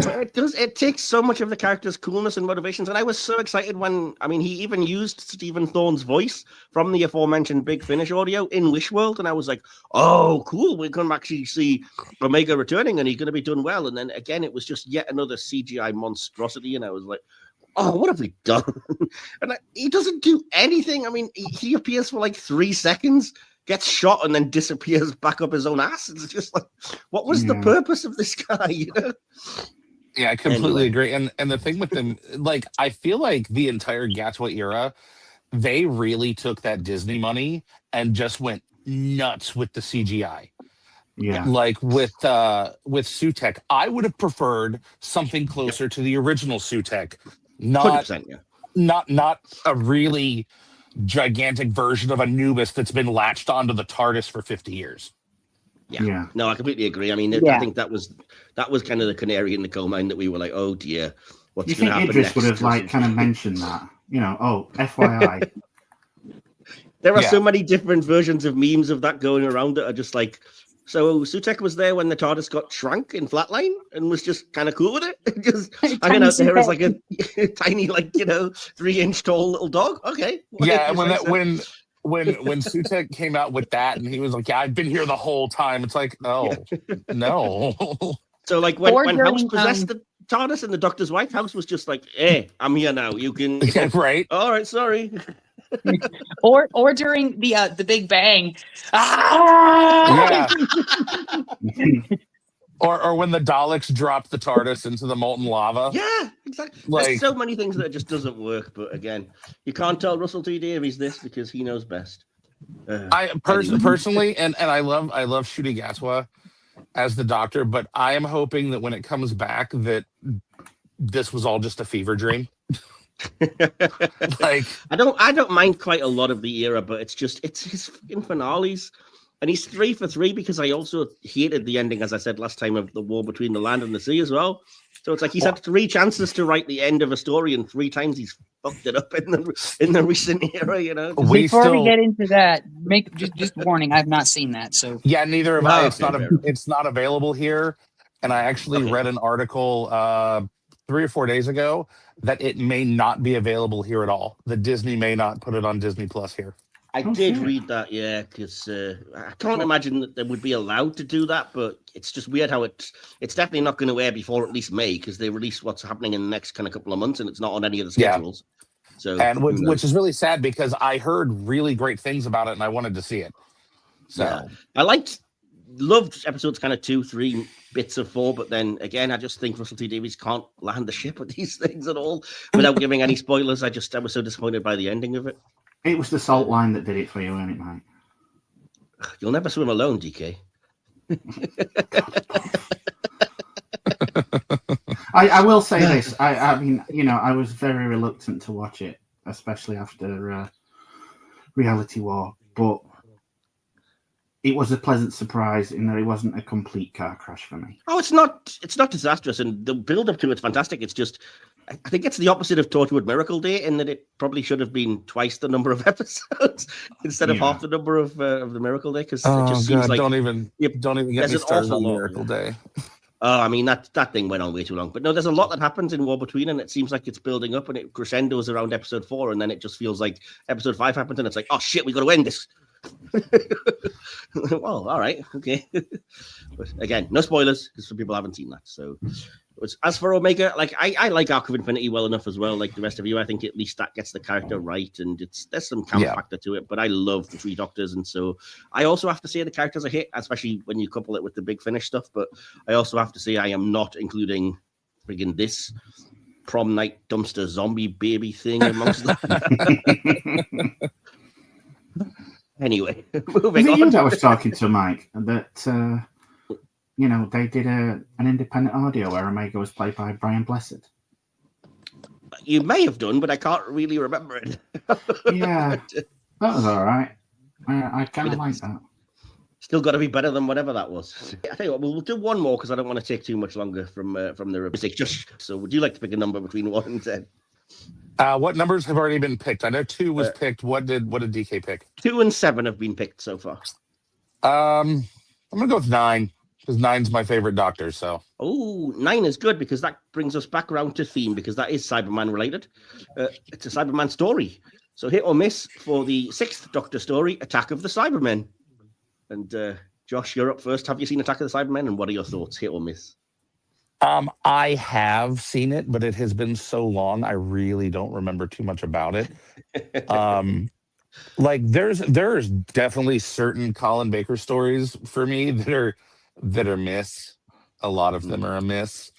It takes so much of the character's coolness and motivations, and I was so excited when, I mean, he even used Stephen Thorne's voice from the aforementioned Big Finish audio in Wish World, and I was like, oh, cool, we're going to actually see Omega returning, and he's going to be done well. And then again, it was just yet another CGI monstrosity, and I was like, oh, what have we done? And he doesn't do anything. I mean, he appears for like 3 seconds, gets shot and then disappears back up his own ass. It's just like, what was the purpose of this guy? You know? Yeah, I completely agree. And the thing with them, like, I feel like the entire Gatwa era, they really took that Disney money and just went nuts with the CGI. Yeah. Like with Sutek, I would have preferred something closer to the original Sutek, not 100%, yeah. not a really gigantic version of Anubis that's been latched onto the TARDIS for 50 years. Yeah. No, I completely agree. I mean, I think that was kind of the canary in the coal mine that we were like, oh dear, what's going to happen Idris next? would have like kind of mentioned that, you know, oh, FYI. There are so many different versions of memes of that going around that are just like, so Sutek was there when the TARDIS got shrunk in Flatline and was just kind of cool with it. Just hanging out there as like a tiny, like, you know, 3-inch tall little dog. Okay. Yeah, and when Sutek came out with that and he was like, yeah, I've been here the whole time. It's like, oh, no. So like when House possessed the TARDIS and the Doctor's wife, House was just like, hey, I'm here now. You can... Yeah, right. All right, sorry. or during the Big Bang. Ah! Yeah. or when the Daleks dropped the TARDIS into the molten lava. Yeah, exactly. Like, there's so many things that it just doesn't work. But again, you can't tell Russell T Davies this because he knows best. Personally, and I love Ncuti Gatwa as the Doctor, but I am hoping that when it comes back that this was all just a fever dream. Like, I don't mind quite a lot of the era, but it's his fucking finales, and he's 3 for 3 because I also hated the ending, as I said last time, of the war between the land and the sea as well. So it's like he's had 3 chances to write the end of a story, and 3 times he's fucked it up in the recent era. You know. Before we get into that, just warning: I've not seen that. So yeah, neither have I. It's not available here, and I actually read an article 3 or 4 days ago that it may not be available here at all. The Disney may not put it on Disney Plus here. I did read that, yeah, because I can't imagine that they would be allowed to do that, but it's just weird how it's definitely not going to air before at least May, because they release what's happening in the next kind of couple of months, and it's not on any of the schedules. Yeah. So, and which is really sad because I heard really great things about it, and I wanted to see it. So yeah. I loved episodes kind of 2, 3 bits of 4, but then again, I just think Russell T Davies can't land the ship with these things at all without giving any spoilers. I was so disappointed by the ending of it. It was the salt line that did it for you, wasn't it, Mike? You'll never swim alone, DK. I will say this. I mean, you know, I was very reluctant to watch it, especially after Reality War, but it was a pleasant surprise in that it wasn't a complete car crash for me. Oh, it's not disastrous, and the build up to it's fantastic. It's just, I think it's the opposite of Torchwood Miracle Day in that it probably should have been twice the number of episodes instead of half the number of the Miracle Day, because it just seems like don't even get me started on Miracle Day. Oh, I mean that thing went on way too long. But no, there's a lot that happens in War Between, and it seems like it's building up, and it crescendos around episode 4, and then it just feels like episode 5 happens, and it's like, oh shit, we got to end this. Well, all right, okay. But again, no spoilers because some people haven't seen that. So, as for Omega, like I like Arc of Infinity well enough as well. Like the rest of you, I think at least that gets the character right, and there's some camp factor to it. But I love the 3 Doctors, and so I also have to say the characters I hit, especially when you couple it with the Big Finish stuff. But I also have to say I am not including friggin' this prom night dumpster zombie baby thing amongst them. Anyway, moving on. I was talking to Mike that you know, they did an independent audio where Omega was played by Brian Blessed. You may have done, but I can't really remember it. Yeah, that was all right. I kind of like that. Still got to be better than whatever that was. I tell you what, we'll do one more because I don't want to take too much longer from the mistake. So, would you like to pick a number between 1 and 10? What numbers have already been picked? I know 2 was picked. What did DK pick? 2 and 7 have been picked so far. I'm gonna go with 9 because 9's my favorite Doctor. So 9 is good because that brings us back around to theme because that is Cyberman related. It's a Cyberman story. So hit or miss for the 6th Doctor story, Attack of the Cybermen. And Josh, you're up first. Have you seen Attack of the Cybermen? And what are your thoughts? Hit or miss? I have seen it, but it has been so long, I really don't remember too much about it. Like there's definitely certain Colin Baker stories for me that are miss. A lot of them are a miss.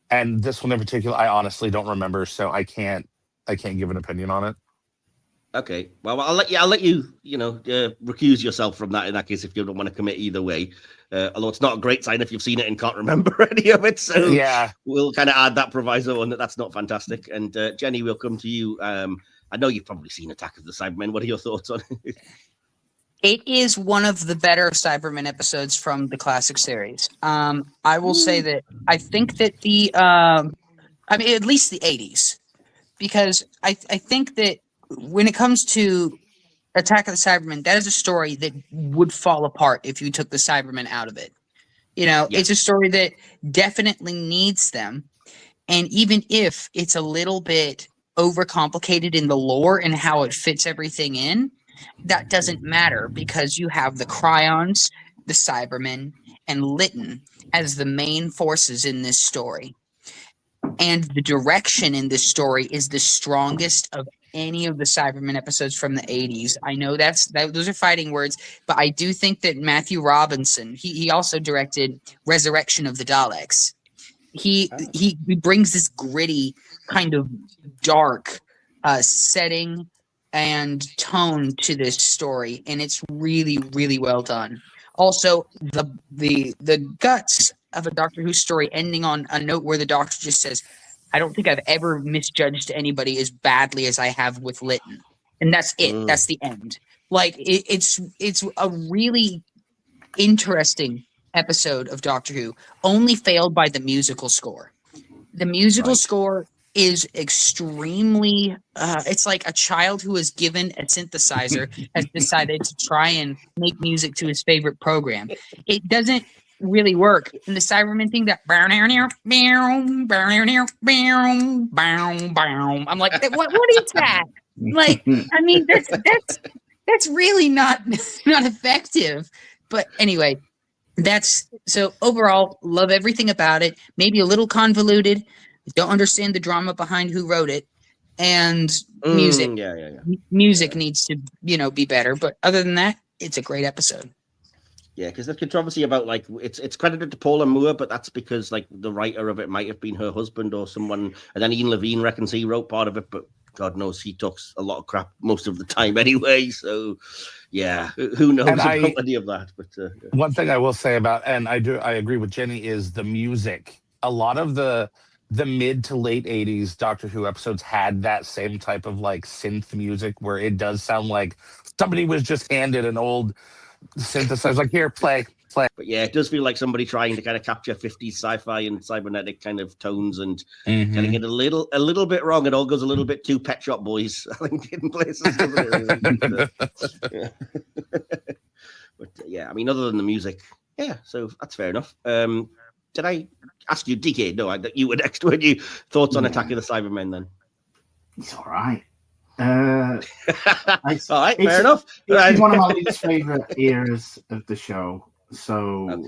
And this one in particular, I honestly don't remember, so I can't give an opinion on it. Okay, well, I'll let you, recuse yourself from that in that case if you don't want to commit either way. Although it's not a great sign if you've seen it and can't remember any of it, so Yeah, we'll kind of add that proviso on that's not fantastic. And Jenny, we'll come to you. I know you've probably seen Attack of the Cybermen. What are your thoughts on it? It is one of the better Cybermen episodes from the classic series. I will say that I think that at least the 80s, because I think that when it comes to Attack of the Cybermen, that is a story that would fall apart if you took the Cybermen out of it. It's a story that definitely needs them. And even if it's a little bit overcomplicated in the lore and how it fits everything in, that doesn't matter because you have the Cryons, the Cybermen, and Lytton as the main forces in this story. And the direction in this story is the strongest of any of the Cybermen episodes from the 80s. I know those are fighting words, but I do think that Matthew Robinson, he also directed Resurrection of the Daleks. He brings this gritty kind of dark setting and tone to this story, and it's really, really well done. Also, the guts of a Doctor Who story ending on a note where the Doctor just says, "I don't think I've ever misjudged anybody as badly as I have with Lytton," and that's it. That's the end. Like it's a really interesting episode of Doctor Who, only failed by the musical score. The musical score is extremely it's like a child who is given a synthesizer has decided to try and make music to his favorite program. It doesn't really work. And the Cybermen thing, that I'm like, what is that? Like, I mean, that's really not effective. But anyway, so overall, love everything about it. Maybe a little convoluted. Don't understand the drama behind who wrote it, and music. Music needs to, be better. But other than that, it's a great episode. Yeah, because there's controversy about it's credited to Paula Moore, but that's because the writer of it might have been her husband or someone, and then Ian Levine reckons he wrote part of it, but God knows he talks a lot of crap most of the time anyway. So yeah, who knows about any of that? But one thing I will say about, and I agree with Jenny, is the music. A lot of the mid to late 80s Doctor Who episodes had that same type of synth music where it does sound like somebody was just handed an old synthesizer, like, here, play. But yeah, it does feel like somebody trying to kind of capture 50s sci-fi and cybernetic kind of tones and kind of get a little bit wrong. It all goes a little bit too Pet Shop Boys, I think, in places, doesn't it? But yeah, I mean, other than the music, yeah, so that's fair enough. Did I ask you, DK? No, you were next. Weren't you? Thoughts on Attack of the Cybermen then? It's all right. All right, fair enough. It's one of my least favorite eras of the show. So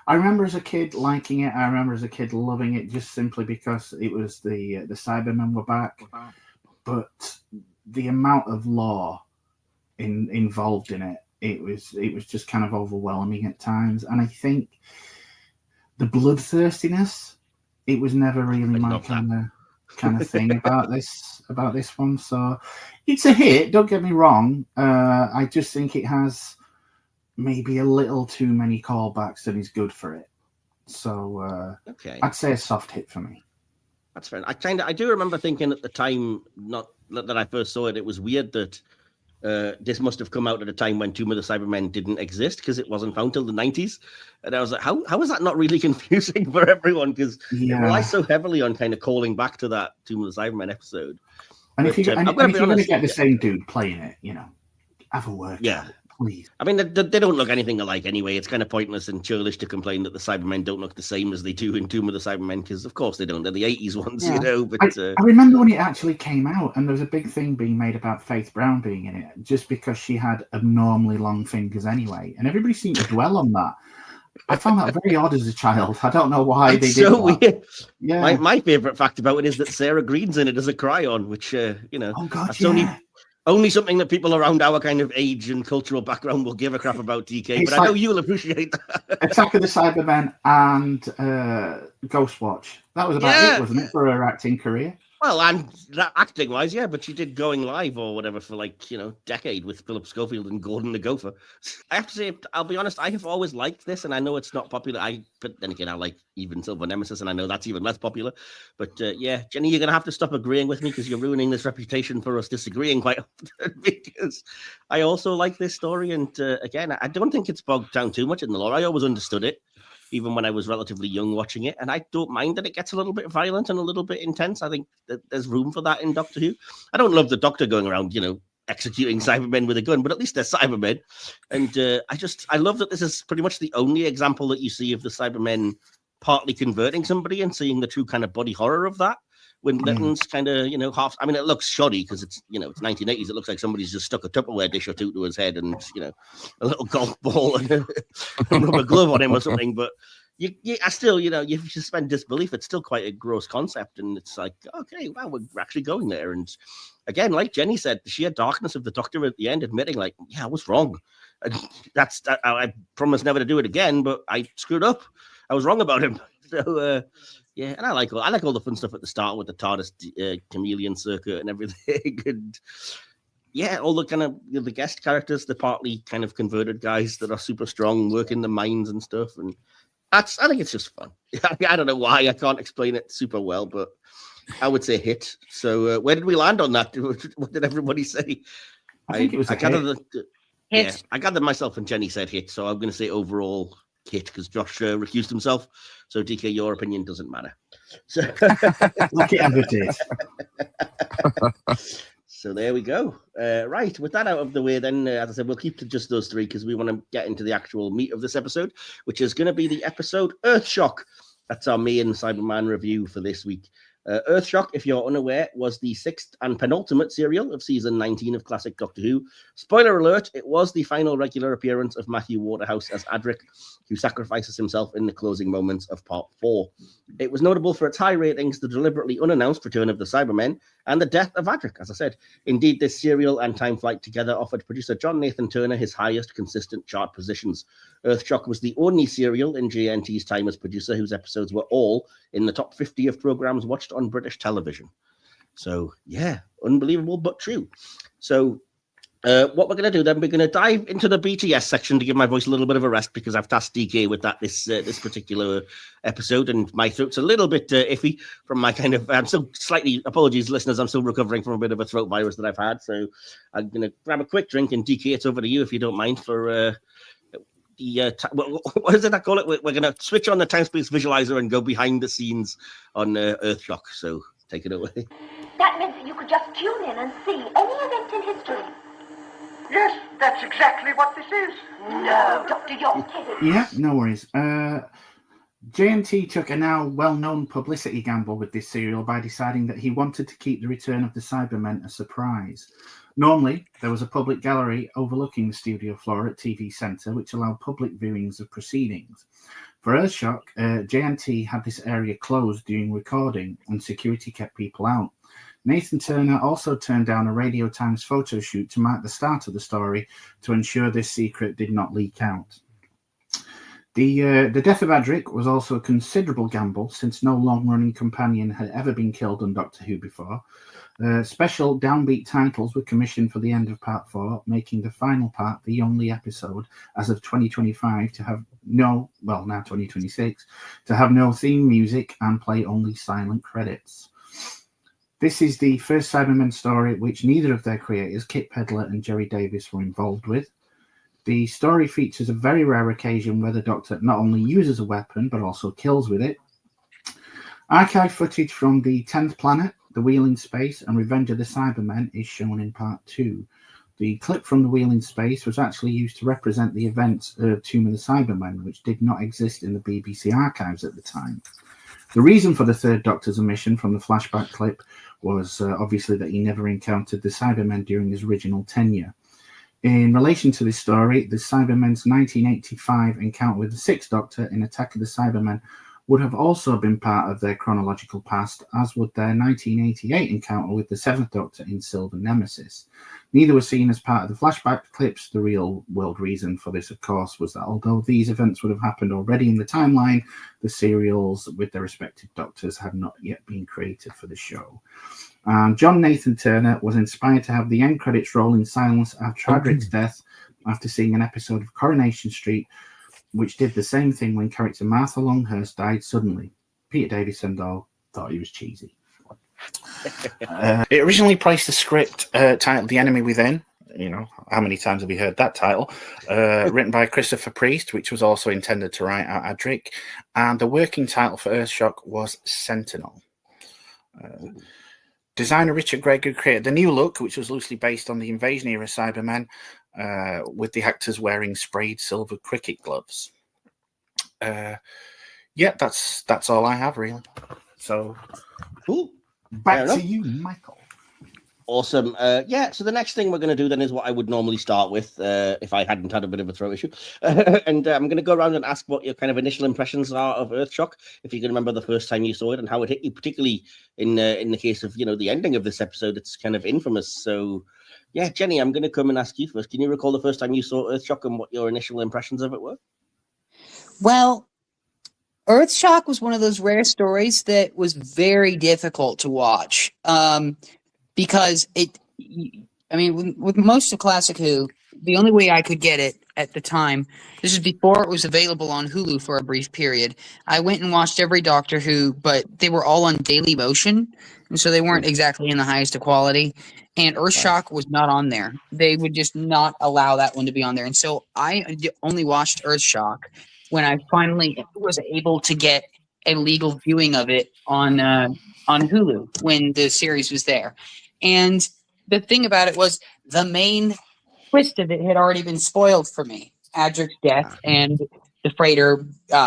I remember as a kid liking it. I remember as a kid loving it just simply because it was the Cybermen were back. But the amount of lore involved in it was just kind of overwhelming at times. And I think the bloodthirstiness, it was never really my kind of thing about this one. So it's a hit, don't get me wrong. I just think it has maybe a little too many callbacks that is good for it. So I'd say a soft hit for me. That's fair. I do remember thinking at the time, not that I first saw it, it was weird that this must have come out at a time when Tomb of the Cybermen didn't exist because it wasn't found till the 90s. And I was like, how is that not really confusing for everyone? Because it relies so heavily on kind of calling back to that Tomb of the Cybermen episode. And if you're going to get the same dude playing it, have a word. Yeah. Please. I mean, they don't look anything alike anyway. It's kind of pointless and churlish to complain that the Cybermen don't look the same as they do in Tomb of the Cybermen, because of course they don't. They're the 80s ones, But I remember when it actually came out, and there was a big thing being made about Faith Brown being in it, just because she had abnormally long fingers anyway, and everybody seemed to dwell on that. I found that very odd as a child. I don't know why It's they did so that. weird. Yeah. My favorite fact about it is that Sarah Green's in it as a Cryon, which Oh God, that's yeah. only something that people around our kind of age and cultural background will give a crap about, DK. It's But I know like- you'll appreciate that. Attack of the Cybermen and Ghostwatch. That was about Yeah. it, wasn't it, for her acting career? Well, and acting wise, yeah, but she did Going Live or whatever for decade with Philip Schofield and Gordon the Gopher. I have to say, I'll be honest, I have always liked this, and I know it's not popular. But then again, I like Even Silver Nemesis, and I know that's even less popular. But yeah, Jenny, you're gonna have to stop agreeing with me because you're ruining this reputation for us disagreeing quite often. Because I also like this story, and again, I don't think it's bogged down too much in the lore. I always understood it, even when I was relatively young watching it. And I don't mind that it gets a little bit violent and a little bit intense. I think that there's room for that in Doctor Who. I don't love the Doctor going around, executing Cybermen with a gun, but at least they're Cybermen. And I love that this is pretty much the only example that you see of the Cybermen partly converting somebody and seeing the true kind of body horror of that. When Litton's kind of, half, I mean, it looks shoddy because it's 1980s. It looks like somebody's just stuck a Tupperware dish or two to his head and, a little golf ball and a rubber glove on him or something. But I still, you suspend disbelief. It's still quite a gross concept. And it's like, okay, wow, we're actually going there. And again, like Jenny said, the sheer darkness of the Doctor at the end, admitting like, yeah, I was wrong. And I promise never to do it again, but I screwed up. I was wrong about him. So, yeah, and I like all the fun stuff at the start with the TARDIS chameleon circuit and everything, and yeah, all the kind of the guest characters, the partly kind of converted guys that are super strong, work in the mines and stuff, and I think it's just fun. I don't know why, I can't explain it super well, but I would say hit. So where did we land on that? What did everybody say? I think it was a hit. Hit. Yeah, I gathered myself and Jenny said hit, so I'm going to say overall hit because Josh recused himself. So DK, your opinion doesn't matter. So Like it ever did. So there we go. Right, with that out of the way, then, as I said, we'll keep to just those three because we want to get into the actual meat of this episode, which is going to be the episode Earthshock. That's our main Cyberman review for this week. Earthshock, if you're unaware, was the sixth and penultimate serial of season 19 of classic Doctor Who. Spoiler alert, it was the final regular appearance of Matthew Waterhouse as Adric, who sacrifices himself in the closing moments of part 4. It was notable for its high ratings, the deliberately unannounced return of the Cybermen, and the death of Adric, as I said. Indeed, this serial and Time Flight together offered producer John Nathan Turner his highest consistent chart positions. Earthshock was the only serial in JNT's time as producer whose episodes were all in the top 50 of programs watched on British television. So, yeah, unbelievable but true. So, what we're going to do then, we're going to dive into the BTS section to give my voice a little bit of a rest because I've tasked DK with that this particular episode, and my throat's a little bit iffy from my kind of. I'm still slightly, apologies, listeners, I'm still recovering from a bit of a throat virus that I've had. So I'm going to grab a quick drink, and DK, it's over to you if you don't mind for. What is it I call it? We're going to switch on the time space visualizer and go behind the scenes on Earthshock. So take it away. That means that you could just tune in and see any event in history. Yes, that's exactly what this is. No, Doctor, you're kidding. Yeah, no worries. JNT took a now well-known publicity gamble with this serial by deciding that he wanted to keep the return of the Cybermen a surprise. Normally, there was a public gallery overlooking the studio floor at TV Centre, which allowed public viewings of proceedings. For Earthshock, JNT had this area closed during recording, and security kept people out. Nathan Turner also turned down a Radio Times photo shoot to mark the start of the story to ensure this secret did not leak out. The death of Adric was also a considerable gamble, since no long-running companion had ever been killed on Doctor Who before. Special downbeat titles were commissioned for the end of Part 4, making the final part the only episode as of 2025 to have now 2026, to have no theme music and play only silent credits. This is the first Cybermen story which neither of their creators, Kit Pedler and Jerry Davis, were involved with. The story features a very rare occasion where the Doctor not only uses a weapon but also kills with it. Archive footage from the 10th Planet, The Wheel in Space, and Revenge of the Cybermen is shown in Part 2. The clip from The Wheel in Space was actually used to represent the events of Tomb of the Cybermen, which did not exist in the BBC archives at the time. The reason for the third Doctor's omission from the flashback clip was obviously that he never encountered the Cybermen during his original tenure. In relation to this story, the Cybermen's 1985 encounter with the Sixth Doctor in Attack of the Cybermen would have also been part of their chronological past, as would their 1988 encounter with the Seventh Doctor in Silver Nemesis. Neither were seen as part of the flashback clips. The real-world reason for this, of course, was that although these events would have happened already in the timeline, the serials with their respective Doctors had not yet been created for the show. John Nathan Turner was inspired to have the end credits roll in silence after Adric's death after seeing an episode of Coronation Street, which did the same thing when character Martha Longhurst died suddenly. Peter Davison, though, thought he was cheesy. It originally placed the script titled The Enemy Within. You know, how many times have you heard that title? Written by Christopher Priest, which was also intended to write out Adric. And the working title for Earthshock was Sentinel. Designer Richard Gregg created the new look, which was loosely based on the Invasion era Cybermen, with the actors wearing sprayed silver cricket gloves. Yeah, that's all I have, really. So, Cool. Back to you, Michael. Awesome. Yeah, so the next thing we're going to do then is what I would normally start with if I hadn't had a bit of a throat issue. And I'm going to go around and ask what your kind of initial impressions are of Earthshock, if you can remember the first time you saw it and how it hit you, particularly in the case of, you know, the ending of this episode. It's kind of infamous. So, yeah, Jenny, I'm going to come and ask you first. Can you recall the first time you saw Earthshock and what your initial impressions of it were? Well, Earthshock was one of those rare stories that was very difficult to watch. Because with most of Classic Who, the only way I could get it at the time, this is before it was available on Hulu for a brief period. I went and watched every Doctor Who, but they were all on Daily Motion, and so they weren't exactly in the highest of quality. And Earthshock was not on there. They would just not allow that one to be on there. And so I only watched Earthshock when I finally was able to get a legal viewing of it on Hulu when the series was there. And the thing about it was the main twist of it had already been spoiled for me. Adric's death and the freighter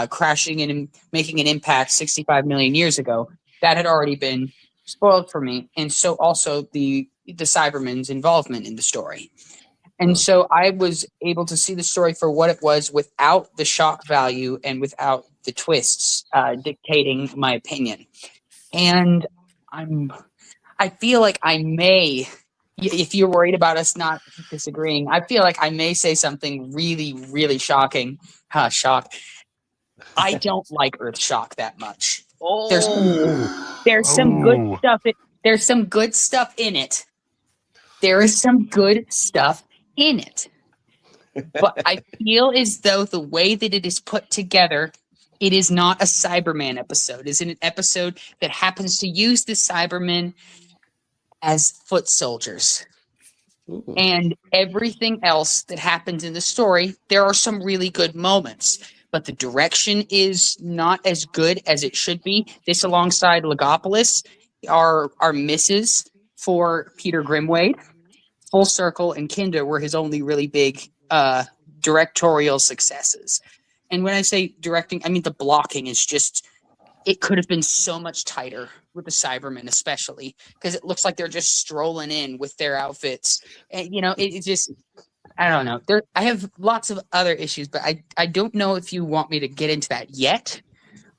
crashing and making an impact 65 million years ago. That had already been spoiled for me. And so also the Cybermen's involvement in the story. And so I was able to see the story for what it was without the shock value and without the twists dictating my opinion. And I feel like I may, if you're worried about us not disagreeing, I feel like I may say something really, really shocking. Shock. I don't like Earthshock that much. Oh, there's some good stuff. There's some good stuff in it. There is some good stuff in it. But I feel as though the way that it is put together, it is not a Cyberman episode. It's an episode that happens to use the Cybermen as foot soldiers. Ooh. And everything else that happens in the story, there are some really good moments, but the direction is not as good as it should be. This, alongside Legopolis, are misses for Peter Grimwade. Full Circle and Kinder were his only really big directorial successes. And when I say directing, I mean the blocking is just, it could have been so much tighter with the Cybermen, especially because it looks like they're just strolling in with their outfits. And, you know, it just, I don't know. I have lots of other issues, but I don't know if you want me to get into that yet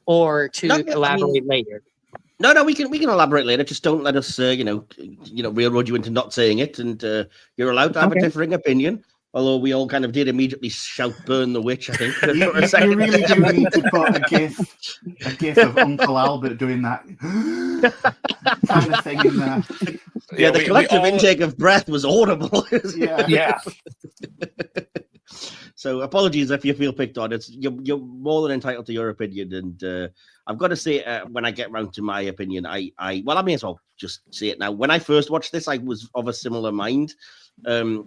or to elaborate later. No, we can elaborate later. Just don't let us, railroad you into not saying it. And you're allowed to have a differing opinion. Although we all kind of did immediately shout "Burn the Witch," I think. You really do need to put a gif of Uncle Albert doing that kind of thing in there. Yeah, the collective intake of breath was audible. Yeah. So apologies if you feel picked on. You're more than entitled to your opinion, and I've got to say, when I get round to my opinion, I may as well just say it now. When I first watched this, I was of a similar mind,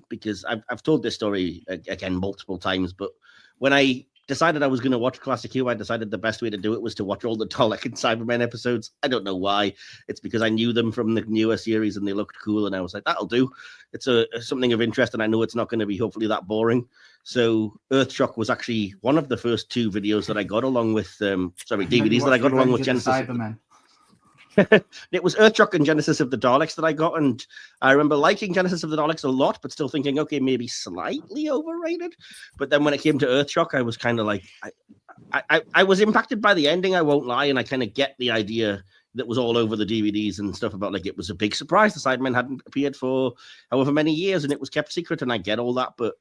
because I've told this story again multiple times. But when I decided I was going to watch Classic Who, I decided the best way to do it was to watch all the Dalek and Cybermen episodes. I don't know why. It's because I knew them from the newer series and they looked cool, and I was like, that'll do. It's something of interest, and I know it's not going to be hopefully that boring. So Earthshock was actually one of the first two videos that I got along with, DVDs that I got along with Genesis. Cybermen. It was Earthshock and Genesis of the Daleks that I got, and I remember liking Genesis of the Daleks a lot, but still thinking, okay, maybe slightly overrated. But then when it came to Earthshock, I was kind of like, I was impacted by the ending, I won't lie, and I kind of get the idea that was all over the DVDs and stuff about like it was a big surprise the Cybermen hadn't appeared for however many years and it was kept secret, and I get all that, but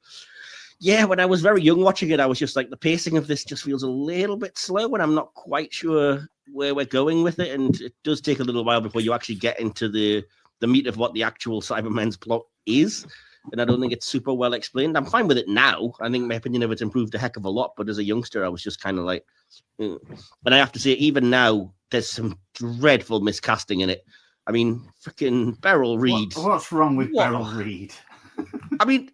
yeah, when I was very young watching it, I was just like, the pacing of this just feels a little bit slow, and I'm not quite sure where we're going with it, and it does take a little while before you actually get into the meat of what the actual Cybermen's plot is, and I don't think it's super well explained. I'm fine with it now. I think my opinion of it's improved a heck of a lot, but as a youngster, I was just kind of like, and I have to say, even now, there's some dreadful miscasting in it. I mean, freaking Beryl Reid. What's wrong with Beryl Reid? I mean,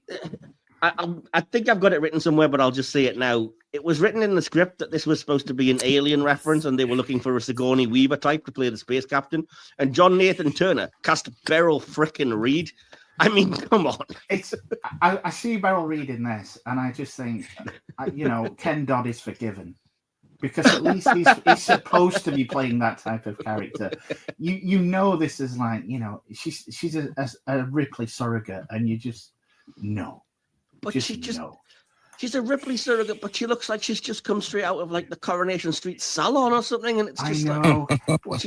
I think I've got it written somewhere, but I'll just say it now. It was written in the script that this was supposed to be an Alien reference, and they were looking for a Sigourney Weaver type to play the space captain. And John Nathan Turner cast Beryl frickin' Reid. I mean, come on. I see Beryl Reid in this, and I just think, Ken Dodd is forgiven. Because at least he's supposed to be playing that type of character. This is like, she's a Ripley surrogate, and you just know. But she's a Ripley surrogate, but she looks like she's just come straight out of like the Coronation Street salon or something, and it's just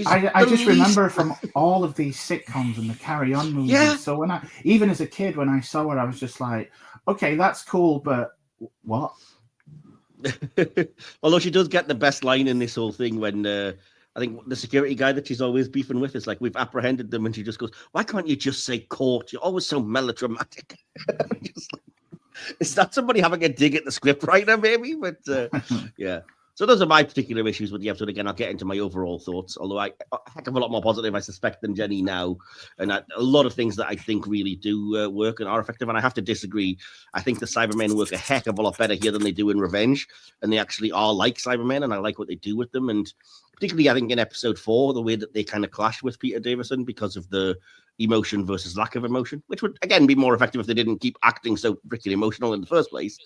I just remember from all of these sitcoms and the Carry On movies. Yeah. So even as a kid, when I saw her, I was just like, okay, that's cool, but what? Although she does get the best line in this whole thing when I think the security guy that she's always beefing with is like, we've apprehended them, and she just goes, why can't you just say court? You're always so melodramatic. Just like, is that somebody having a dig at the script writer, maybe? But yeah. So those are my particular issues with the episode. Again, I'll get into my overall thoughts, although a heck of a lot more positive, I suspect, than Jenny now. And a lot of things that I think really do work and are effective. And I have to disagree. I think the Cybermen work a heck of a lot better here than they do in Revenge. And they actually are like Cybermen, and I like what they do with them. And particularly, I think, in episode 4, the way that they kind of clash with Peter Davison because of the emotion versus lack of emotion, which would, again, be more effective if they didn't keep acting so freaking emotional in the first place.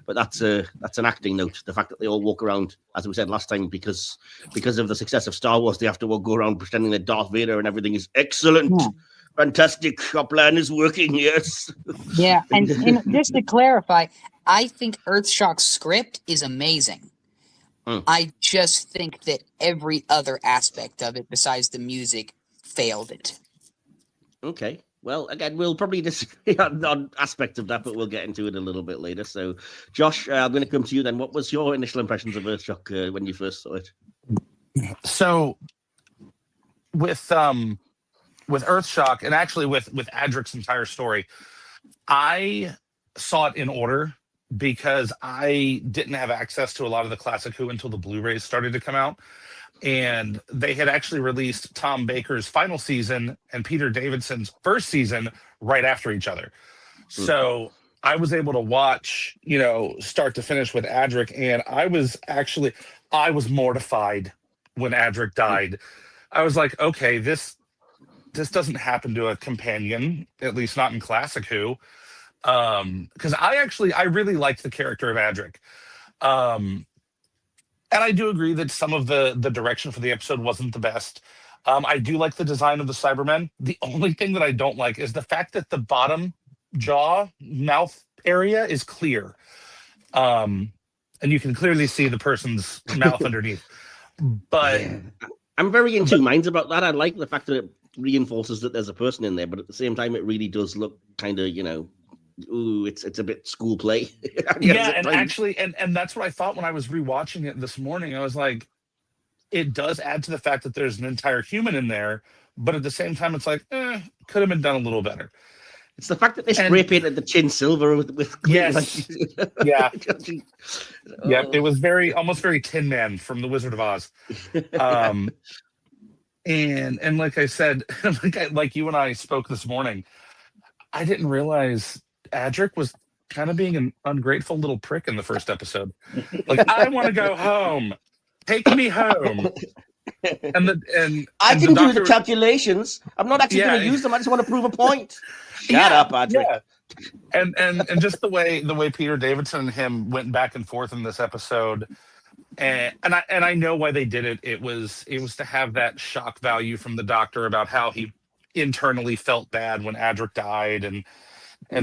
But that's an acting note. The fact that they all walk around, as we said last time, because of the success of Star Wars, they have to all go around pretending they're Darth Vader and everything is excellent. Yeah. Fantastic. Our plan is working, yes. Yeah, and just to clarify, I think Earthshock's script is amazing. I just think that every other aspect of it, besides the music, failed it. Okay. Well, again, we'll probably disagree on aspects of that, but we'll get into it a little bit later. So, Josh, I'm going to come to you then. What was your initial impressions of Earthshock when you first saw it? So, with Earthshock, and actually with Adric's entire story, I saw it in order because I didn't have access to a lot of the classic Who until the Blu-rays started to come out. And they had actually released Tom Baker's final season and Peter Davidson's first season right after each other. So I was able to watch, start to finish with Adric. And I was mortified when Adric died. I was like, okay, this doesn't happen to a companion, at least not in classic Who. Because I really liked the character of Adric. And I do agree that some of the direction for the episode wasn't the best. I do like the design of the Cybermen. The only thing that I don't like is the fact that the bottom jaw, mouth area is clear. And you can clearly see the person's mouth underneath. But yeah. I'm very in two minds about that. I like the fact that it reinforces that there's a person in there, but at the same time, it really does look kind of, ooh, it's a bit school play. Yeah, and actually, and that's what I thought when I was rewatching it this morning. I was like, it does add to the fact that there's an entire human in there, but at the same time, it's like, could have been done a little better. It's the fact that they spray painted the chin silver with yes, yeah, yeah. It was almost very Tin Man from The Wizard of Oz. And like I said, like you and I spoke this morning, I didn't realize Adric was kind of being an ungrateful little prick in the first episode. Like, I want to go home. Take me home. And I can do the calculations. I'm not actually going to use them. I just want to prove a point. Shut up, Adric. Yeah. And just the way Peter Davidson and him went back and forth in this episode, And I know why they did it. It was to have that shock value from the Doctor about how he internally felt bad when Adric died, and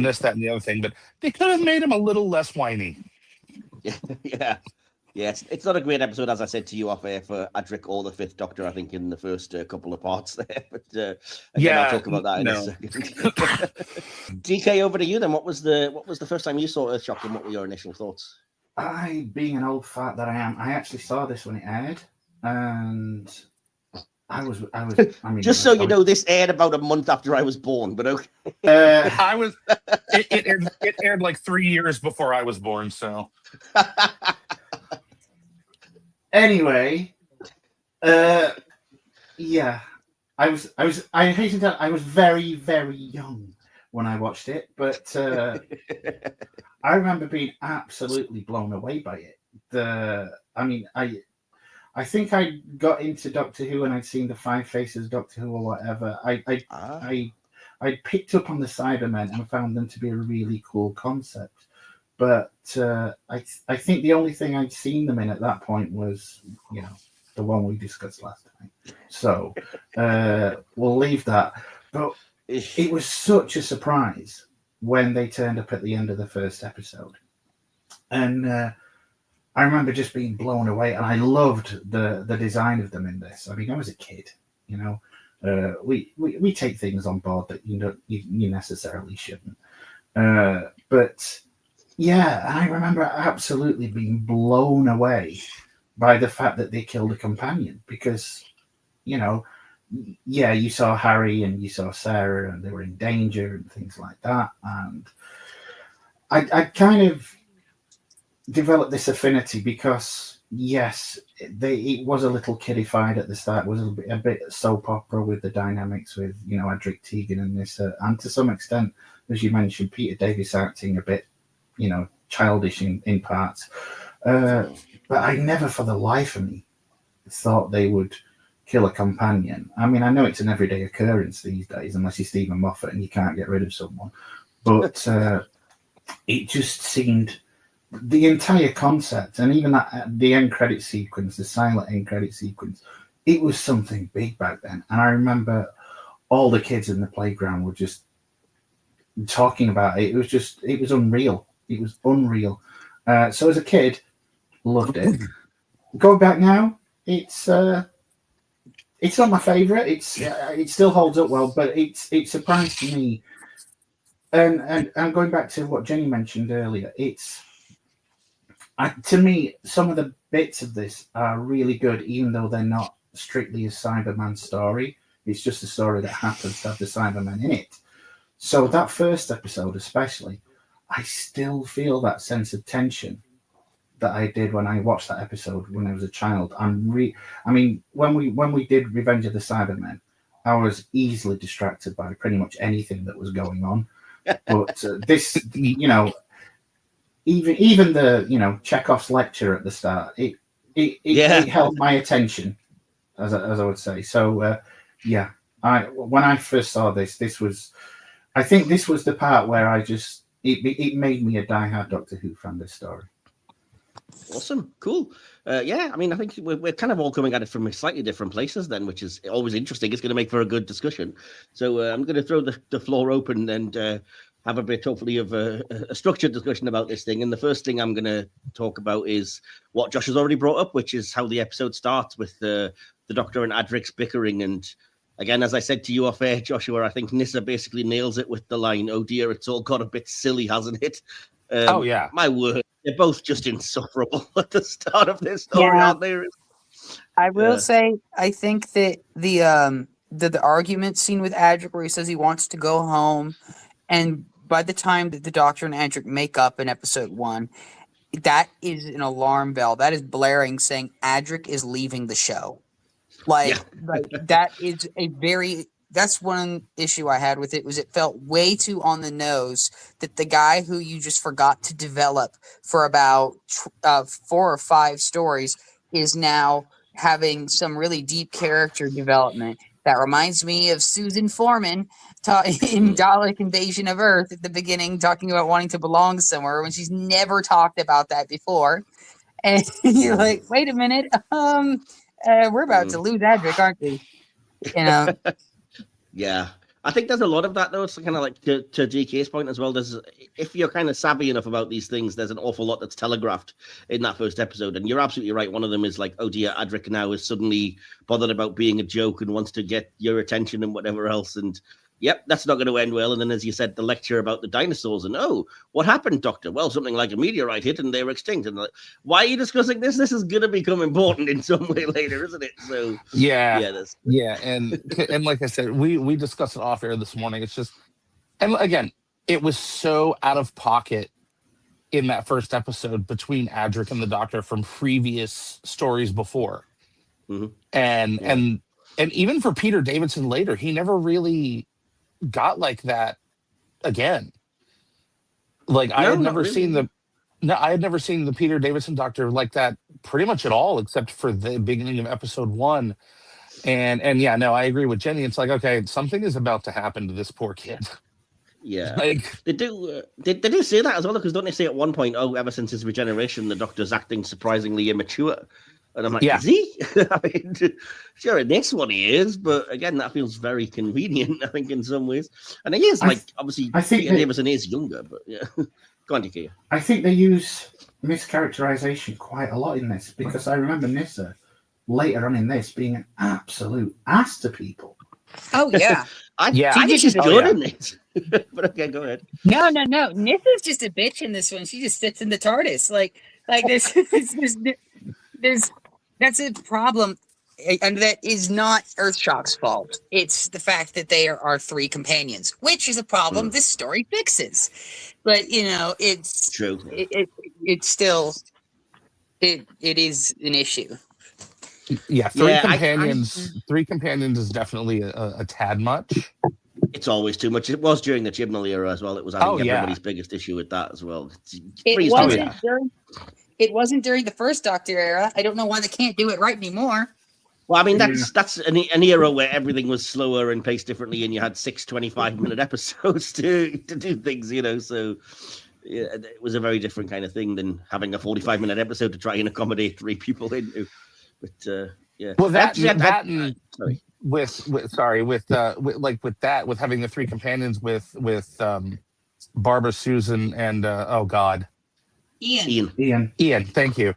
this, that, and the other thing. But they could have made him a little less whiny. Yeah. Yes, it's not a great episode, as I said to you off air, for Adric or the Fifth Doctor, I think, in the first couple of parts there. But again, I'll talk about that in a second. DK, over to you then. What was the first time you saw Earthshock, and what were your initial thoughts? I, being an old fat that I am, I actually saw this when it aired, and I mean, just so you know, this aired about a month after I was born, but okay. It aired like 3 years before I was born, so. Anyway, yeah, I hasten to, I was very, very young when I watched it, but I remember being absolutely blown away by it. I think I got into Doctor Who and I'd seen the Five Faces Doctor Who or whatever. I picked up on the Cybermen and found them to be a really cool concept. But I think the only thing I'd seen them in at that point was, the one we discussed last time. So we'll leave that. But it was such a surprise when they turned up at the end of the first episode. And I remember just being blown away. And I loved the design of them in this. I mean, I was a kid, we take things on board that you necessarily shouldn't. But yeah, I remember absolutely being blown away by the fact that they killed a companion because, you saw Harry and you saw Sarah and they were in danger and things like that. And I kind of developed this affinity because, yes, it was a little kiddified at the start. It was a bit soap opera with the dynamics with, Adric Tegan and this. And to some extent, as you mentioned, Peter Davis acting a bit, childish in parts. But I never for the life of me thought they would kill a companion. I mean, I know it's an everyday occurrence these days, unless you're Stephen Moffat and you can't get rid of someone. But it just seemed, the entire concept, and even the end credit sequence, the silent end credit sequence, it was something big back then. And I remember all the kids in the playground were just talking about it. It was unreal. It was unreal. So as a kid, loved it. Going back now, it's not my favorite. It still holds up well, but it surprised me. And going back to what Jenny mentioned earlier, to me, some of the bits of this are really good, even though they're not strictly a Cyberman story. It's just a story that happens to have the Cybermen in it. So that first episode especially, I still feel that sense of tension that I did when I watched that episode when I was a child. I mean, when we did Revenge of the Cybermen, I was easily distracted by pretty much anything that was going on. But this, even the, Chekhov's lecture at the start, it held my attention, as I would say. So, when I first saw this was, I think this was the part where it made me a diehard Doctor Who fan, this story. Awesome. Cool. I mean, I think we're kind of all coming at it from slightly different places then, which is always interesting. It's going to make for a good discussion. So I'm going to throw the floor open and have a bit, hopefully, of a structured discussion about this thing. And the first thing I'm going to talk about is what Josh has already brought up, which is how the episode starts with the Doctor and Adric's bickering. And again, as I said to you off air, Joshua, I think Nyssa basically nails it with the line, "Oh dear, it's all got a bit silly, hasn't it?" Oh yeah, my word. They're both just insufferable at the start of this story, aren't they? I will say, I think that the argument scene with Adric, where he says he wants to go home, and by the time that the Doctor and Adric make up in episode 1, that is an alarm bell. That is blaring, saying Adric is leaving the show. Like that is that's one issue I had with it, was it felt way too on the nose that the guy who you just forgot to develop for about 4 or 5 stories is now having some really deep character development. That reminds me of Susan Foreman in Dalek Invasion of Earth at the beginning, talking about wanting to belong somewhere when she's never talked about that before. And you're like, wait a minute, we're about to lose Adric, aren't we? You know. Yeah. I think there's a lot of that though. It's kind of like to GK's point as well. There's, if you're kind of savvy enough about these things, there's an awful lot that's telegraphed in that first episode. And you're absolutely right. One of them is like, oh dear, Adric now is suddenly bothered about being a joke and wants to get your attention and whatever else. And yep, that's not going to end well. And then, as you said, the lecture about the dinosaurs and, oh, what happened, Doctor? Well, something like a meteorite hit and they were extinct. And like, why are you discussing this? This is going to become important in some way later, isn't it? So yeah, and like I said, we discussed it off air this morning. It's just, and again, it was so out of pocket in that first episode between Adric and the Doctor from previous stories before, and even for Peter Davidson later, he never really got like that again. Like I had never seen the Peter Davidson Doctor like that pretty much at all, except for the beginning of episode 1. And yeah, no, I agree with Jenny. It's like, okay, something is about to happen to this poor kid. Yeah, like they do say that as well, because don't they say at one point, oh, ever since his regeneration, the Doctor's acting surprisingly immature. And I'm like, is he? I mean, sure, in this one he is, but again, that feels very convenient, I think, in some ways. And he is, obviously, Peter Davison is younger, but yeah. Go on, Dikea. I think they use mischaracterization quite a lot in this, because I remember Nyssa later on in this being an absolute ass to people. Oh, yeah. I think she's good in this. But okay, go ahead. No. Nyssa's just a bitch in this one. She just sits in the TARDIS. Like there's that's a problem, and that is not Earthshock's fault. It's the fact that they are 3 companions, which is a problem this story fixes. But it's true. It's still it is an issue. Yeah, 3 companions. 3 companions is definitely a tad much. It's always too much. It was during the Chibnall era as well. It was, I think, everybody's biggest issue with that as well. It wasn't during the first Doctor era. I don't know why they can't do it right anymore. Well, I mean, that's an era where everything was slower and paced differently, and you had 6 25-minute episodes to do things, So yeah, it was a very different kind of thing than having a 45-minute episode to try and accommodate 3 people into. But yeah, well, with having the 3 companions with Barbara, Susan, and Ian. Thank you.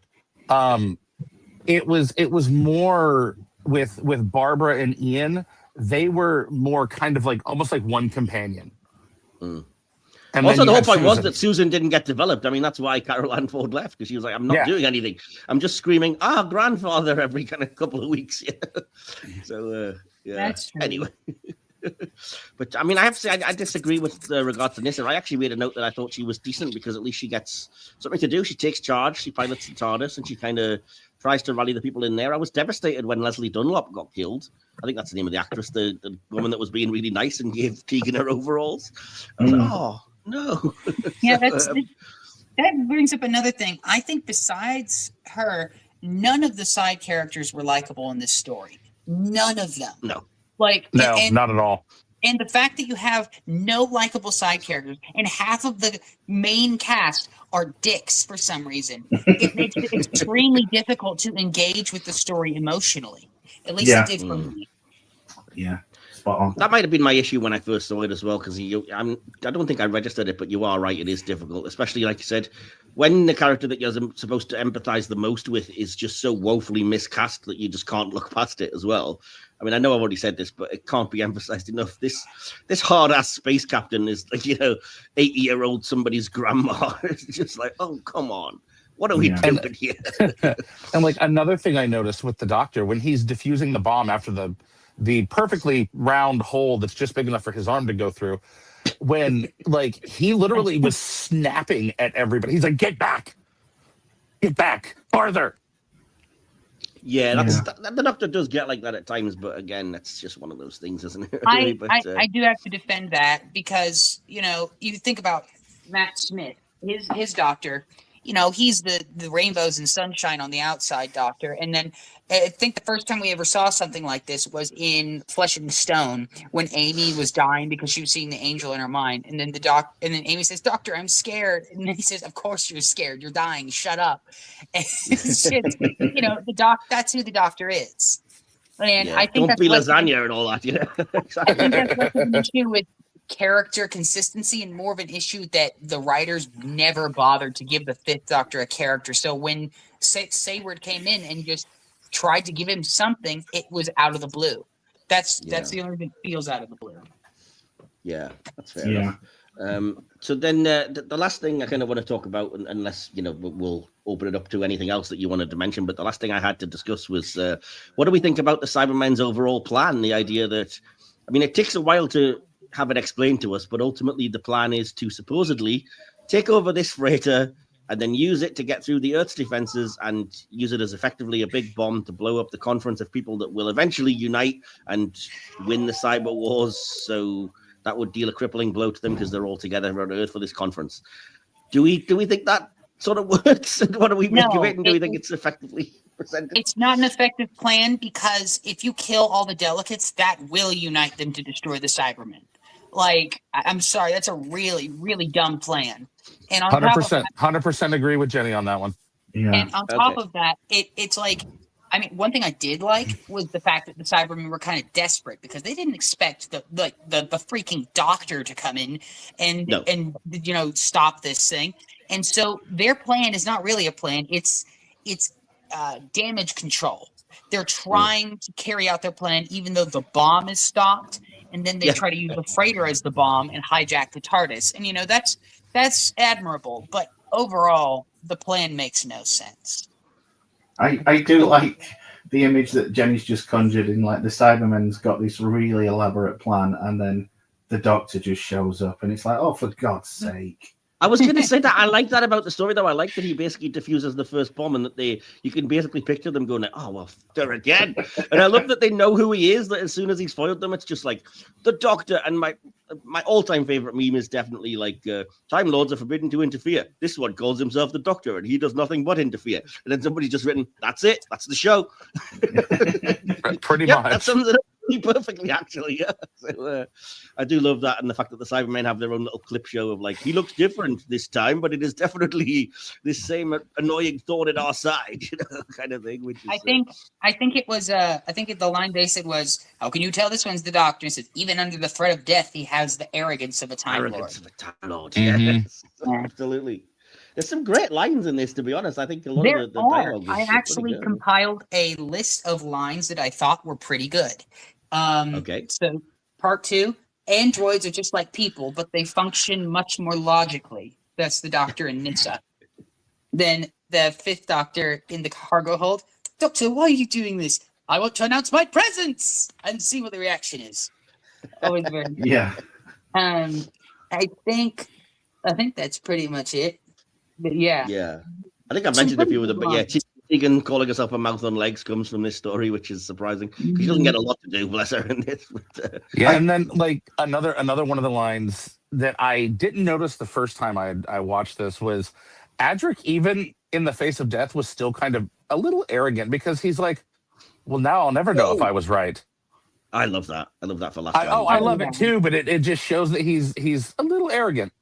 It was more with Barbara and Ian. They were more kind of like almost like one companion. And also, the whole point was that Susan didn't get developed. I mean, that's why Carol Ann Ford left, because she was like, I'm not doing anything. I'm just screaming, grandfather, every kind of couple of weeks. So, yeah. That's true. Anyway. But I mean, I have to say, I disagree with regards to Nyssa. I actually made a note that I thought she was decent, because at least she gets something to do. She takes charge. She pilots the TARDIS, and she kind of tries to rally the people in there. I was devastated when Leslie Dunlop got killed. I think that's the name of the actress, the woman that was being really nice and gave Tegan her overalls. I was like, oh, no. Yeah, that brings up another thing. I think besides her, none of the side characters were likable in this story. None of them. No. Not at all. And the fact that you have no likable side characters and half of the main cast are dicks for some reason, it makes it extremely difficult to engage with the story emotionally. At least it did for me. Yeah, spot on. That might have been my issue when I first saw it as well, because I don't think I registered it, but you are right, it is difficult, especially like you said, when the character that you're supposed to empathize the most with is just so woefully miscast that you just can't look past it as well. I mean, I know I've already said this, but it can't be emphasized enough. This hard-ass space captain is like, 80-year-old somebody's grandma. It's just like, oh, come on. What are we doing here? And like another thing I noticed with the Doctor, when he's defusing the bomb after the perfectly round hole that's just big enough for his arm to go through, when like he literally was snapping at everybody. He's like, get back, farther. Yeah, the Doctor does get like that at times, but again, that's just one of those things, isn't it? I do have to defend that, because you think about Matt Smith, his Doctor. he's the rainbows and sunshine on the outside doctor. And then I think the first time we ever saw something like this was in Flesh and Stone, when Amy was dying because she was seeing the angel in her mind. And then and then Amy says, "Doctor, I'm scared." And then he says, "Of course you're scared. You're dying. Shut up." And it's just, that's who the doctor is. And I think don't that's be lasagna and all that, I think that's less of an issue with character consistency and more of an issue that the writers never bothered to give the Fifth Doctor a character. So when Sayward came in and just tried to give him something, it was out of the blue. That's the only thing that feels out of the blue. Yeah, that's fair enough. So then the last thing I kind of want to talk about, unless we'll open it up to anything else that you wanted to mention, but the last thing I had to discuss was what do we think about the Cybermen's overall plan? The idea that, it takes a while to have it explained to us, but ultimately the plan is to supposedly take over this freighter and then use it to get through the Earth's defenses and use it as effectively a big bomb to blow up the conference of people that will eventually unite and win the cyber wars. So that would deal a crippling blow to them because they're all together on Earth for this conference. Do we think that sort of works? And what do we make of it? And do we think it's effectively presented? It's not an effective plan because if you kill all the delegates, that will unite them to destroy the Cybermen. Like, I'm sorry, that's a really, really dumb plan. And on 100% agree with Jenny on that one. Yeah. And on top of that, it's like, one thing I did like was the fact that the Cybermen were kind of desperate because they didn't expect the freaking doctor to come in and stop this thing. And so their plan is not really a plan. It's damage control. They're trying to carry out their plan even though the bomb is stopped, and then they try to use the freighter as the bomb and hijack the TARDIS. And that's admirable, but overall the plan makes no sense. I do like the image that Jenny's just conjured in, like the Cybermen's got this really elaborate plan and then the doctor just shows up and it's like, oh, for God's sake. I was going to say that I like that about the story, though. I like that he basically diffuses the first bomb and that you can basically picture them going, oh, well, there again. And I love that they know who he is, that as soon as he's foiled them, it's just like the doctor. And my all-time favorite meme is definitely like, Time Lords are forbidden to interfere. This one calls himself the doctor and he does nothing but interfere. And then somebody's just written, that's it. That's the show. Pretty much. That sums it up perfectly, actually. Yeah. So I do love that, and the fact that the Cybermen have their own little clip show of like, he looks different this time, but it is definitely this same annoying thorn in our side, kind of thing. Which is, I think it was the line they said was, "How can you tell this one's the doctor?" And said, "Even under the threat of death, he has the arrogance of a Time Lord." Yes, absolutely. There's some great lines in this, to be honest. I think a lot of the dialogue. I actually compiled a list of lines that I thought were pretty good. So part 2, androids are just like people, but they function much more logically. That's the doctor in Nissa. Then the Fifth Doctor in the cargo hold. Doctor, why are you doing this? I want to announce my presence and see what the reaction is. Always very good. Yeah. I think that's pretty much it. But yeah. I think I mentioned a few of them, but yeah, Tegan calling herself a mouth on legs comes from this story, which is surprising because she doesn't get a lot to do, bless her, in this. But, and then like another one of the lines that I didn't notice the first time I watched this was Adric, even in the face of death, was still kind of a little arrogant because he's like, well, now I'll never know if I was right. I love that. I love that for last time. I love it too, but it just shows that he's a little arrogant.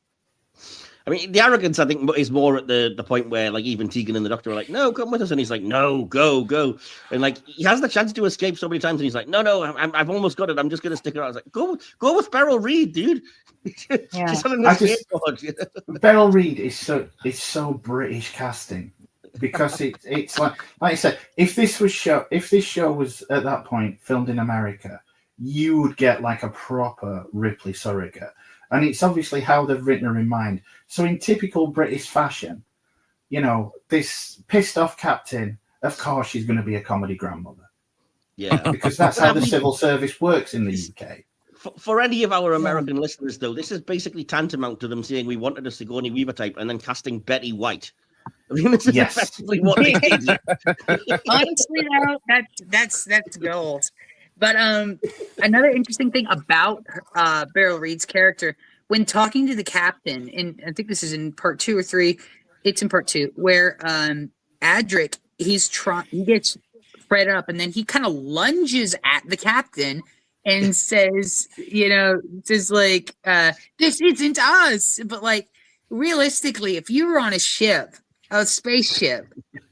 I mean, the arrogance, I think, is more at the point where, like, even Tegan and the doctor are like, no, come with us. And he's like, no, go. And, like, he has the chance to escape so many times. And he's like, no, I've almost got it. I'm just going to stick around. I was like, go with Beryl Reid, dude. Beryl Reid is so British casting because it's like I said, if this show was at that point filmed in America, you would get like a proper Ripley surrogate. And it's obviously how they've written her in mind. So in typical British fashion, this pissed off captain, of course she's going to be a comedy grandmother. Yeah. Because that's how the civil service works in the UK. For any of our American listeners, though, this is basically tantamount to them saying we wanted a Sigourney Weaver type and then casting Betty White. I mean, this is effectively what they did. Honestly, though, that's gold. But another interesting thing about Beryl Reid's character, when talking to the captain, and I think this is in part 2 or 3, It's in part 2 where Adric he gets fed up and then he kind of lunges at the captain and says, like, this isn't us. But like realistically, if you were on a spaceship,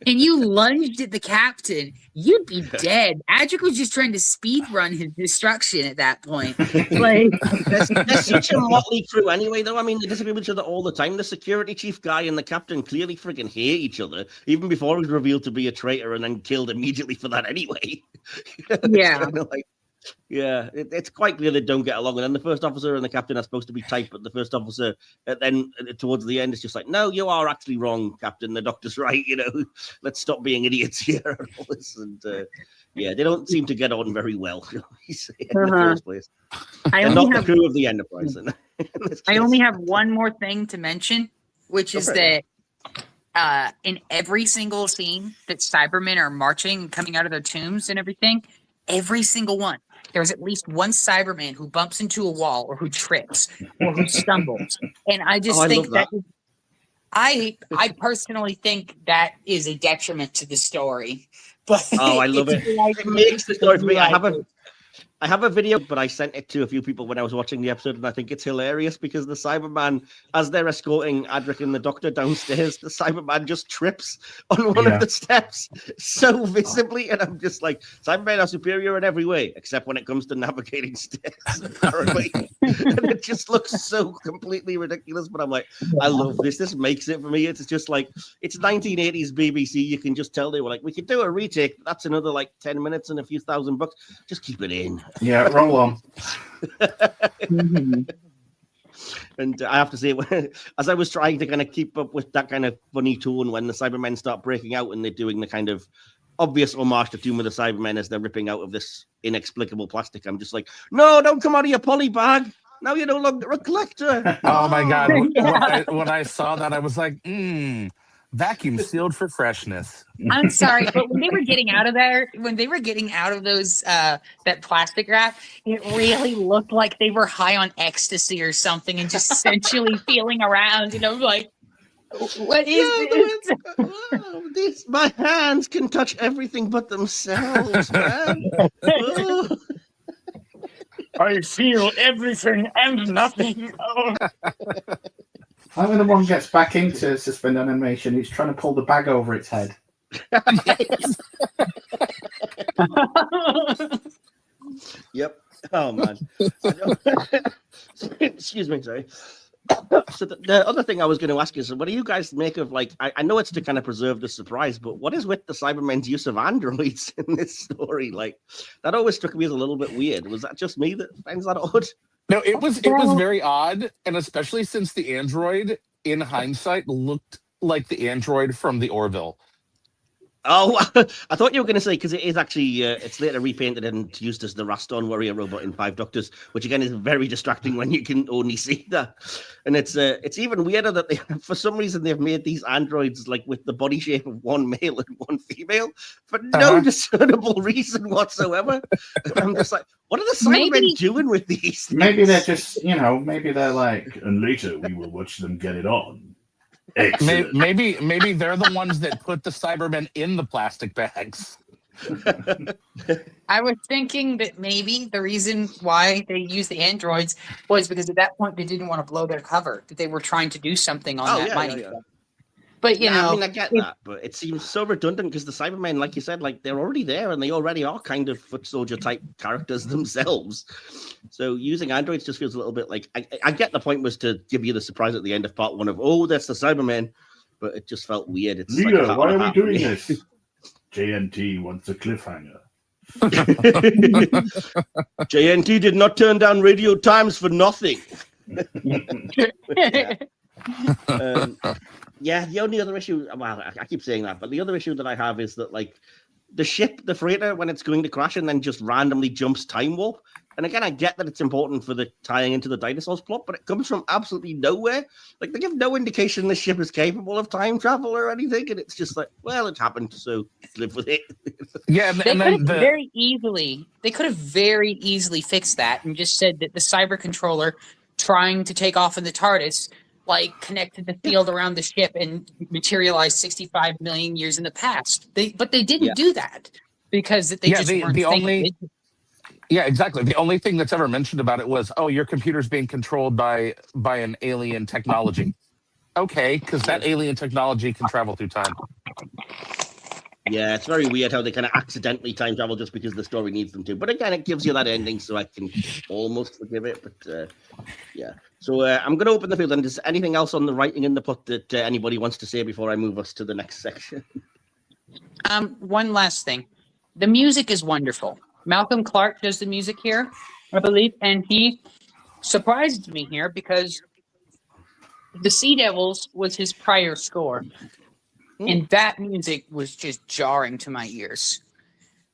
and you lunged at the captain, you'd be dead. Adric was just trying to speed run his destruction at that point. Like, they're such a motley crew anyway, though. I mean, they disagree with each other all the time. The security chief guy and the captain clearly freaking hate each other, even before he was revealed to be a traitor and then killed immediately for that anyway. Yeah. It's quite clear they don't get along. And then the first officer and the captain are supposed to be tight, but the first officer, then towards the end, is just like, no, you are actually wrong, Captain. The doctor's right. Let's stop being idiots here and all this. And they don't seem to get on very well. In the first place, they're not the crew of the Enterprise. I only have one more thing to mention, which is that in every single scene that Cybermen are marching and coming out of their tombs and everything, every single one, there's at least one Cyberman who bumps into a wall or who trips or who stumbles. And I just think that I personally think that is a detriment to the story. But I love it. It makes the story for me. I have a video, but I sent it to a few people when I was watching the episode, and I think it's hilarious because the Cyberman, as they're escorting Adric and the Doctor downstairs, the Cyberman just trips on one of the steps so visibly, and I'm just like, Cybermen are superior in every way, except when it comes to navigating stairs, apparently. And it just looks so completely ridiculous, but I'm like, I love this. This makes it for me. It's just like, it's 1980s BBC. You can just tell they were like, we could do a retake, but that's another like 10 minutes and a few $1,000. Just keep it in. Yeah, roll on. And I have to say, as I was trying to kind of keep up with that kind of funny tone when the Cybermen start breaking out and they're doing the kind of obvious homage to Tomb of the Cybermen as they're ripping out of this inexplicable plastic, I'm just like, no, don't come out of your poly bag. Now you're no longer a collector. Oh my God. When I saw that, I was like, vacuum sealed for freshness. I'm sorry, but when they were getting out of those that plastic wrap, it really looked like they were high on ecstasy or something and just sensually feeling around. Like, what is this? My hands can touch everything but themselves, man. I feel everything and nothing. I when the one gets back into suspended animation, it's trying to pull the bag over its head. Yep. Oh man. Excuse me, sorry. So the other thing I was going to ask is, what do you guys make of, like, I know it's to kind of preserve the surprise, but what is with the Cybermen's use of androids in this story? Like, that always struck me as a little bit weird. Was that just me that finds that odd? No, it was very odd, and especially since the android, in hindsight, looked like the android from the Orville. Oh, I thought you were going to say, because it is actually, it's later repainted and used as the Raston warrior robot in 5 Doctors, which again is very distracting when you can only see that. And it's even weirder that they, for some reason, they've made these androids like with the body shape of one male and one female for no discernible reason whatsoever. I'm just like, what are the Cybermen doing with these things? Maybe they're just, maybe they're like, and later we will watch them get it on. Maybe they're the ones that put the Cybermen in the plastic bags. I was thinking that maybe the reason why they used the androids was because at that point they didn't want to blow their cover, that they were trying to do something on that mining stuff. But I mean, I get that, but it seems so redundant because the Cybermen, like you said, like they're already there and they already are kind of foot soldier type characters themselves. So using androids just feels a little bit like, I get the point was to give you the surprise at the end of part 1 of, oh, that's the Cybermen, but it just felt weird. It's Leader, like, why are we doing this? JNT wants a cliffhanger. JNT did not turn down Radio Times for nothing. The only other issue, well, I keep saying that, but the other issue that I have is that, like, the ship, the freighter, when it's going to crash and then just randomly jumps time warp. And again, I get that it's important for the tying into the dinosaurs plot, but it comes from absolutely nowhere. Like, they give no indication the ship is capable of time travel or anything, and it's just like, well, it happened, so live with it. Yeah, they could have very easily fixed that and just said that the cyber controller trying to take off in the TARDIS like connected the field around the ship and materialized 65 million years in the past. But they didn't do that because they just weren't thinking. Yeah, exactly. The only thing that's ever mentioned about it was, oh, your computer's being controlled by an alien technology. Okay, because that alien technology can travel through time. Yeah, it's very weird how they kind of accidentally time travel just because the story needs them to. But again, it gives you that ending, so I can almost forgive it. But yeah. So I'm going to open the field. And is anything else on the writing in the plot that anybody wants to say before I move us to the next section? One last thing. The music is wonderful. Malcolm Clark does the music here, I believe, and he surprised me here because The Sea Devils was his prior score. And that music was just jarring to my ears.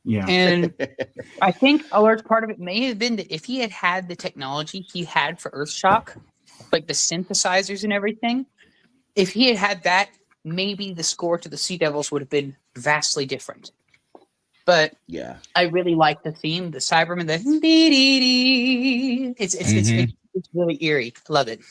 Yeah. And I think a large part of it may have been that if he had had the technology he had for Earthshock, like the synthesizers and everything, if he had had that, maybe the score to the Sea Devils would have been vastly different. But yeah, I really like the theme, the Cybermen, the it's really eerie. Love it.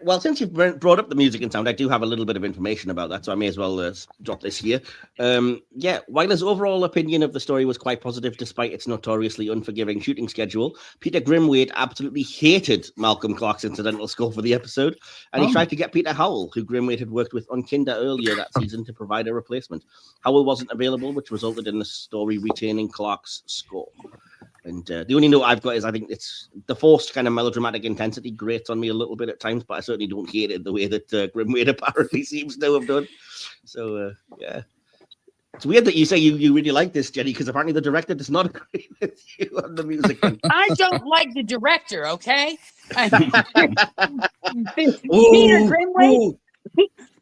Well, since you've brought up the music and sound, I do have a little bit of information about that, so I may as well drop this here. Yeah, while his overall opinion of the story was quite positive, despite its notoriously unforgiving shooting schedule, Peter Grimwade absolutely hated Malcolm Clark's incidental score for the episode, and he tried to get Peter Howell, who Grimwade had worked with on Kinder earlier that season, to provide a replacement. Howell wasn't available, which resulted in the story retaining Clark's score. And the only note I've got is I think it's the forced kind of melodramatic intensity grates on me a little bit at times, but I certainly don't hate it the way that Grimwade apparently seems to have done. So, yeah. It's weird that you say you really like this, Jenny, because apparently the director does not agree with you on the music. I don't like the director, okay?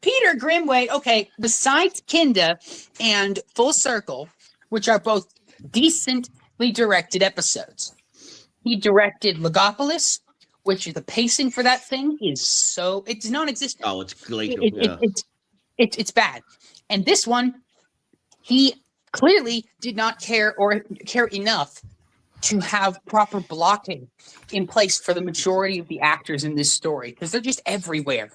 Peter Grimwade, okay, besides Kinda and Full Circle, which are both decently directed episodes, he directed Legopolis, which the pacing for that thing is it's non-existent. Oh, it's glacial. It's bad. And this one, he clearly did not care enough to have proper blocking in place for the majority of the actors in this story, because they're just everywhere.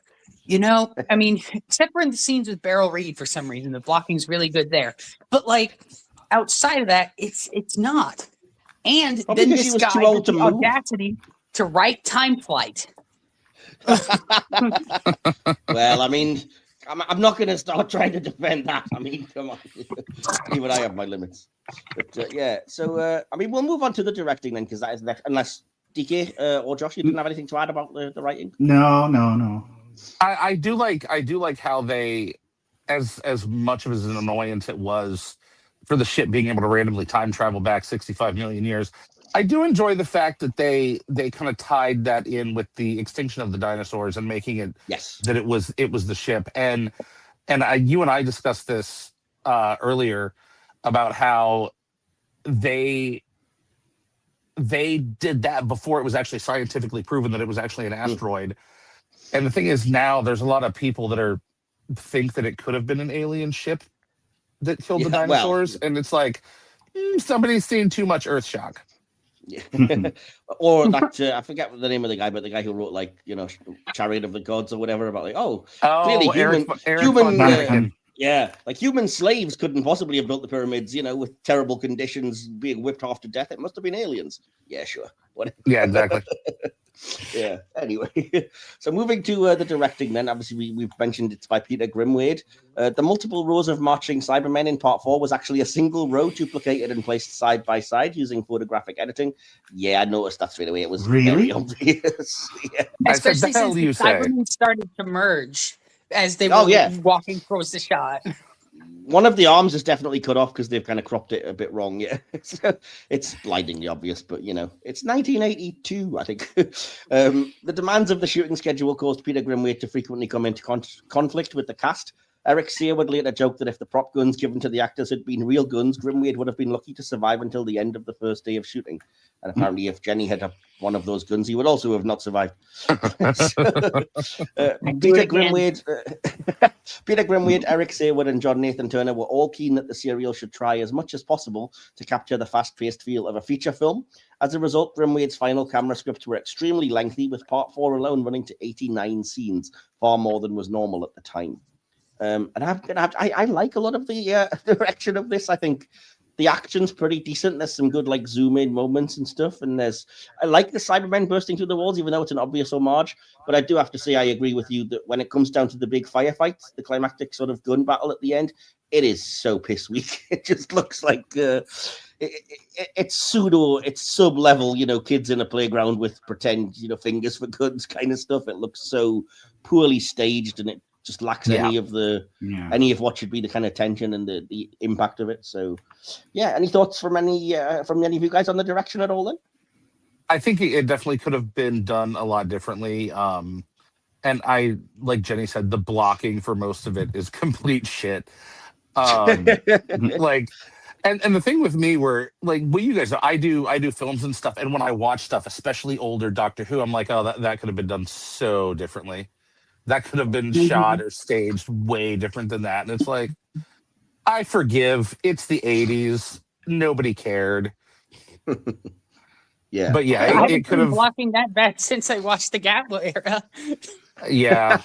You know, I mean, except for in the scenes with Beryl Reed, for some reason, the blocking's really good there. But like outside of that, it's not. And Probably then because this guy has the audacity to write Time Flight. Well, I mean, I'm not going to start trying to defend that. I mean, come on. Even I have my limits. But yeah, so I mean, we'll move on to the directing then, because that is next. Unless DK or Josh, you didn't have anything to add about the writing? No. I do like how they, as much of as an annoyance it was for the ship being able to randomly time travel back 65 million years, I do enjoy the fact that they kind of tied that in with the extinction of the dinosaurs and making it that it was the ship. And you and I discussed this earlier about how they did that before it was actually scientifically proven that it was actually an asteroid. And the thing is, now there's a lot of people that think that it could have been an alien ship that killed the dinosaurs, and it's like somebody's seen too much Earthshock. Yeah. Or that I forget the name of the guy, but the guy who wrote Chariot of the Gods or whatever about clearly human like human slaves couldn't possibly have built the pyramids, with terrible conditions, being whipped half to death. It must have been aliens. Yeah, sure. Whatever. Yeah, exactly. Yeah. Anyway, so moving to the directing, then obviously we've mentioned it's by Peter Grimwade. The multiple rows of marching Cybermen in Part 4 was actually a single row duplicated and placed side by side using photographic editing. Yeah, I noticed that straight away. It was very obvious. Yeah. Especially since the Cybermen started to merge as they were walking across the shot. One of the arms is definitely cut off because they've kind of cropped it a bit wrong. Yeah, it's blindingly obvious, but it's 1982, I think. The demands of the shooting schedule caused Peter Grimwade to frequently come into conflict with the cast, Eric Sear would later joke that if the prop guns given to the actors had been real guns, Grimwade would have been lucky to survive until the end of the first day of shooting. And apparently, if Jenny had one of those guns, he would also have not survived. Peter Grimwade, Eric Saywood, and John Nathan Turner were all keen that the serial should try as much as possible to capture the fast-paced feel of a feature film. As a result, Grimwade's final camera scripts were extremely lengthy, with part 4 alone running to 89 scenes, far more than was normal at the time. And I like a lot of the direction of this. I think the action's pretty decent. There's some good like zoom in moments and stuff. And I like the Cybermen bursting through the walls, even though it's an obvious homage. But I do have to say, I agree with you that when it comes down to the big firefight, the climactic sort of gun battle at the end, it is so piss weak. It just looks like it's pseudo, it's sub level, kids in a playground with pretend, fingers for guns kind of stuff. It looks so poorly staged, and it just lacks any of what should be the kind of tension and the impact of it. So, any thoughts from any of you guys on the direction at all? Then, I think it definitely could have been done a lot differently. And I, like Jenny said, the blocking for most of it is complete shit. And the thing with me, where like what you guys know, I do films and stuff, and when I watch stuff, especially older Doctor Who, I'm like, oh, that could have been done so differently. That could have been shot or staged way different than that. And it's like, I forgive. It's the 80s. Nobody cared. Yeah. But yeah, I've been blocking that bad since I watched the Gatwa era. Yeah.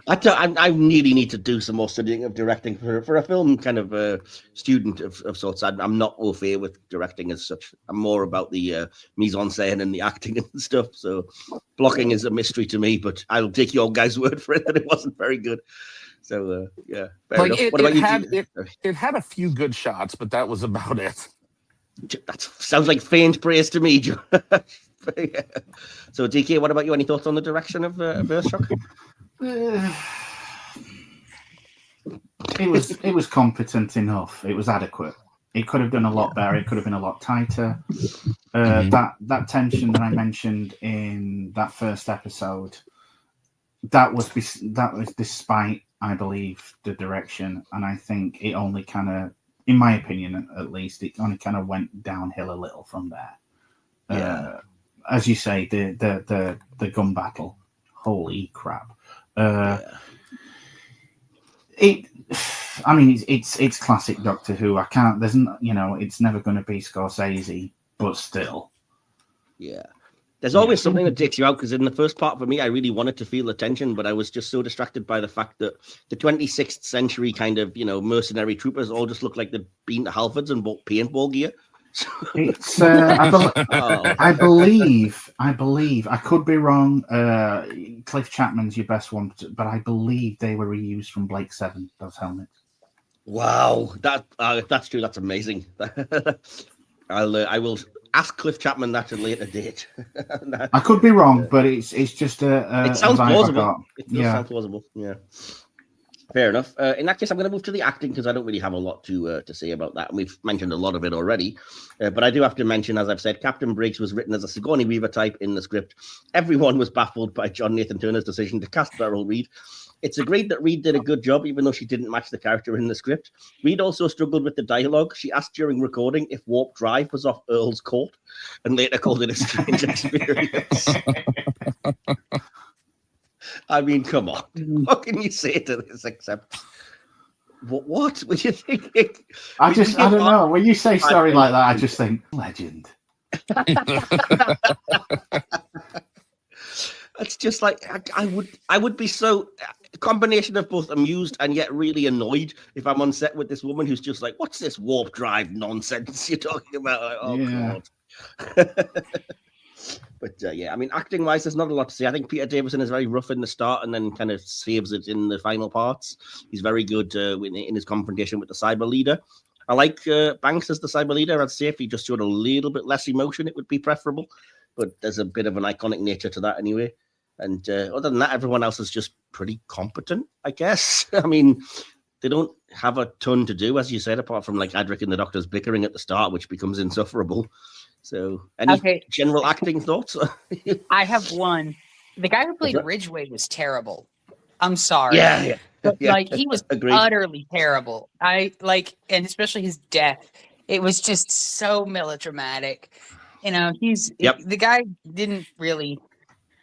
I really need to do some more studying of directing for a film kind of student of sorts. I'm not au fait with directing as such. I'm more about the mise en scène and the acting and stuff. So blocking is a mystery to me, but I'll take your guys' word for it that it wasn't very good. So fair enough. What about you? It had a few good shots, but that was about it. That sounds like faint praise to me, Joe. So DK, what about you? Any thoughts on the direction of Earthshock? It was competent enough. It was adequate. It could have done a lot better. It could have been a lot tighter. That tension that I mentioned in that first episode, that was despite, I believe, the direction, and I think it only kind of, in my opinion at least, it only kind of went downhill a little from there. As you say, the gun battle, holy crap. It's classic Doctor Who. It's never going to be Scorsese, but still. Yeah. There's always something that takes you out, because in the first part for me, I really wanted to feel the tension, but I was just so distracted by the fact that the 26th century kind of, mercenary troopers all just look like they'd been to Halfords and bought paintball gear. It's I believe I could be wrong. Cliff Chapman's your best one, but I believe they were reused from Blake 7, those helmets. Wow, that's true. That's amazing. I will ask Cliff Chapman that at a later date. I could be wrong, but it's just it sounds plausible. It does sound plausible. Yeah. Fair enough. In that case, I'm going to move to the acting, because I don't really have a lot to say about that. And we've mentioned a lot of it already. But I do have to mention, as I've said, Captain Briggs was written as a Sigourney Weaver type in the script. Everyone was baffled by John Nathan Turner's decision to cast Beryl Reid. It's agreed that Reid did a good job, even though she didn't match the character in the script. Reid also struggled with the dialogue. She asked during recording if warp drive was off Earl's Court, and later called it a strange experience. I mean, come on. What can you say to this except what would you think? I don't know. When you say story like that, I just think legend. It's just like I would be so a combination of both amused and yet really annoyed if I'm on set with this woman who's just like, what's this warp drive nonsense you're talking about? Like, oh God. But acting wise, there's not a lot to say. I think Peter Davison is very rough in the start and then kind of saves it in the final parts. He's very good in his confrontation with the cyber leader. I like Banks as the cyber leader. I'd say if he just showed a little bit less emotion, it would be preferable. But there's a bit of an iconic nature to that anyway. And other than that, everyone else is just pretty competent, I guess. I mean, they don't have a ton to do, as you said, apart from like Adric and the Doctor's bickering at the start, which becomes insufferable. So, any general acting thoughts? I have one. The guy who played Ridgway was terrible. I'm sorry. Yeah. But Yeah, like he was agreed. utterly terrible. And especially his death. It was just so melodramatic. You know, Yep. the guy didn't really.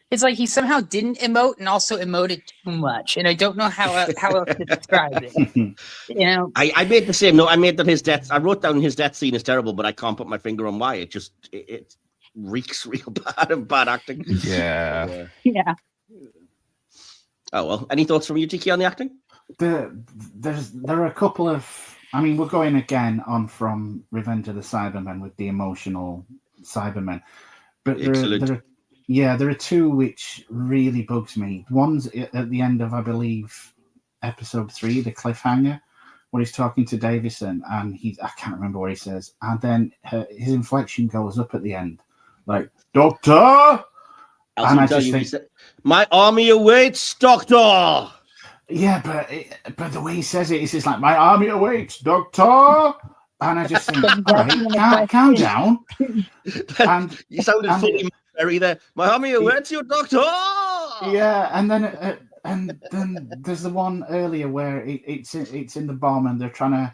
It's like he somehow didn't emote and also emoted too much, and I don't know how else to describe it. You know, I made the same note. I made that his death. I wrote down his death scene is terrible, but I can't put my finger on why. It reeks real bad of bad acting. Yeah. yeah. Oh well. Any thoughts from you, Tiki, on the acting? There are a couple of. I mean, we're going again on from Revenge of the Cybermen with the emotional Cybermen, but there are two which really bugs me. One's at the end of, I believe, episode 3, the cliffhanger, where he's talking to Davison, and I can't remember what he says, and then his inflection goes up at the end, like "Doctor," and I just think, "My army awaits, Doctor." Yeah, but the way he says it, it's just like, "My army awaits, Doctor," and I just think, all right, calm down. And you sounded fully Mary there. "My army awaits you, Doctor." Yeah, and then there's the one earlier where it's in the bomb and they're trying to,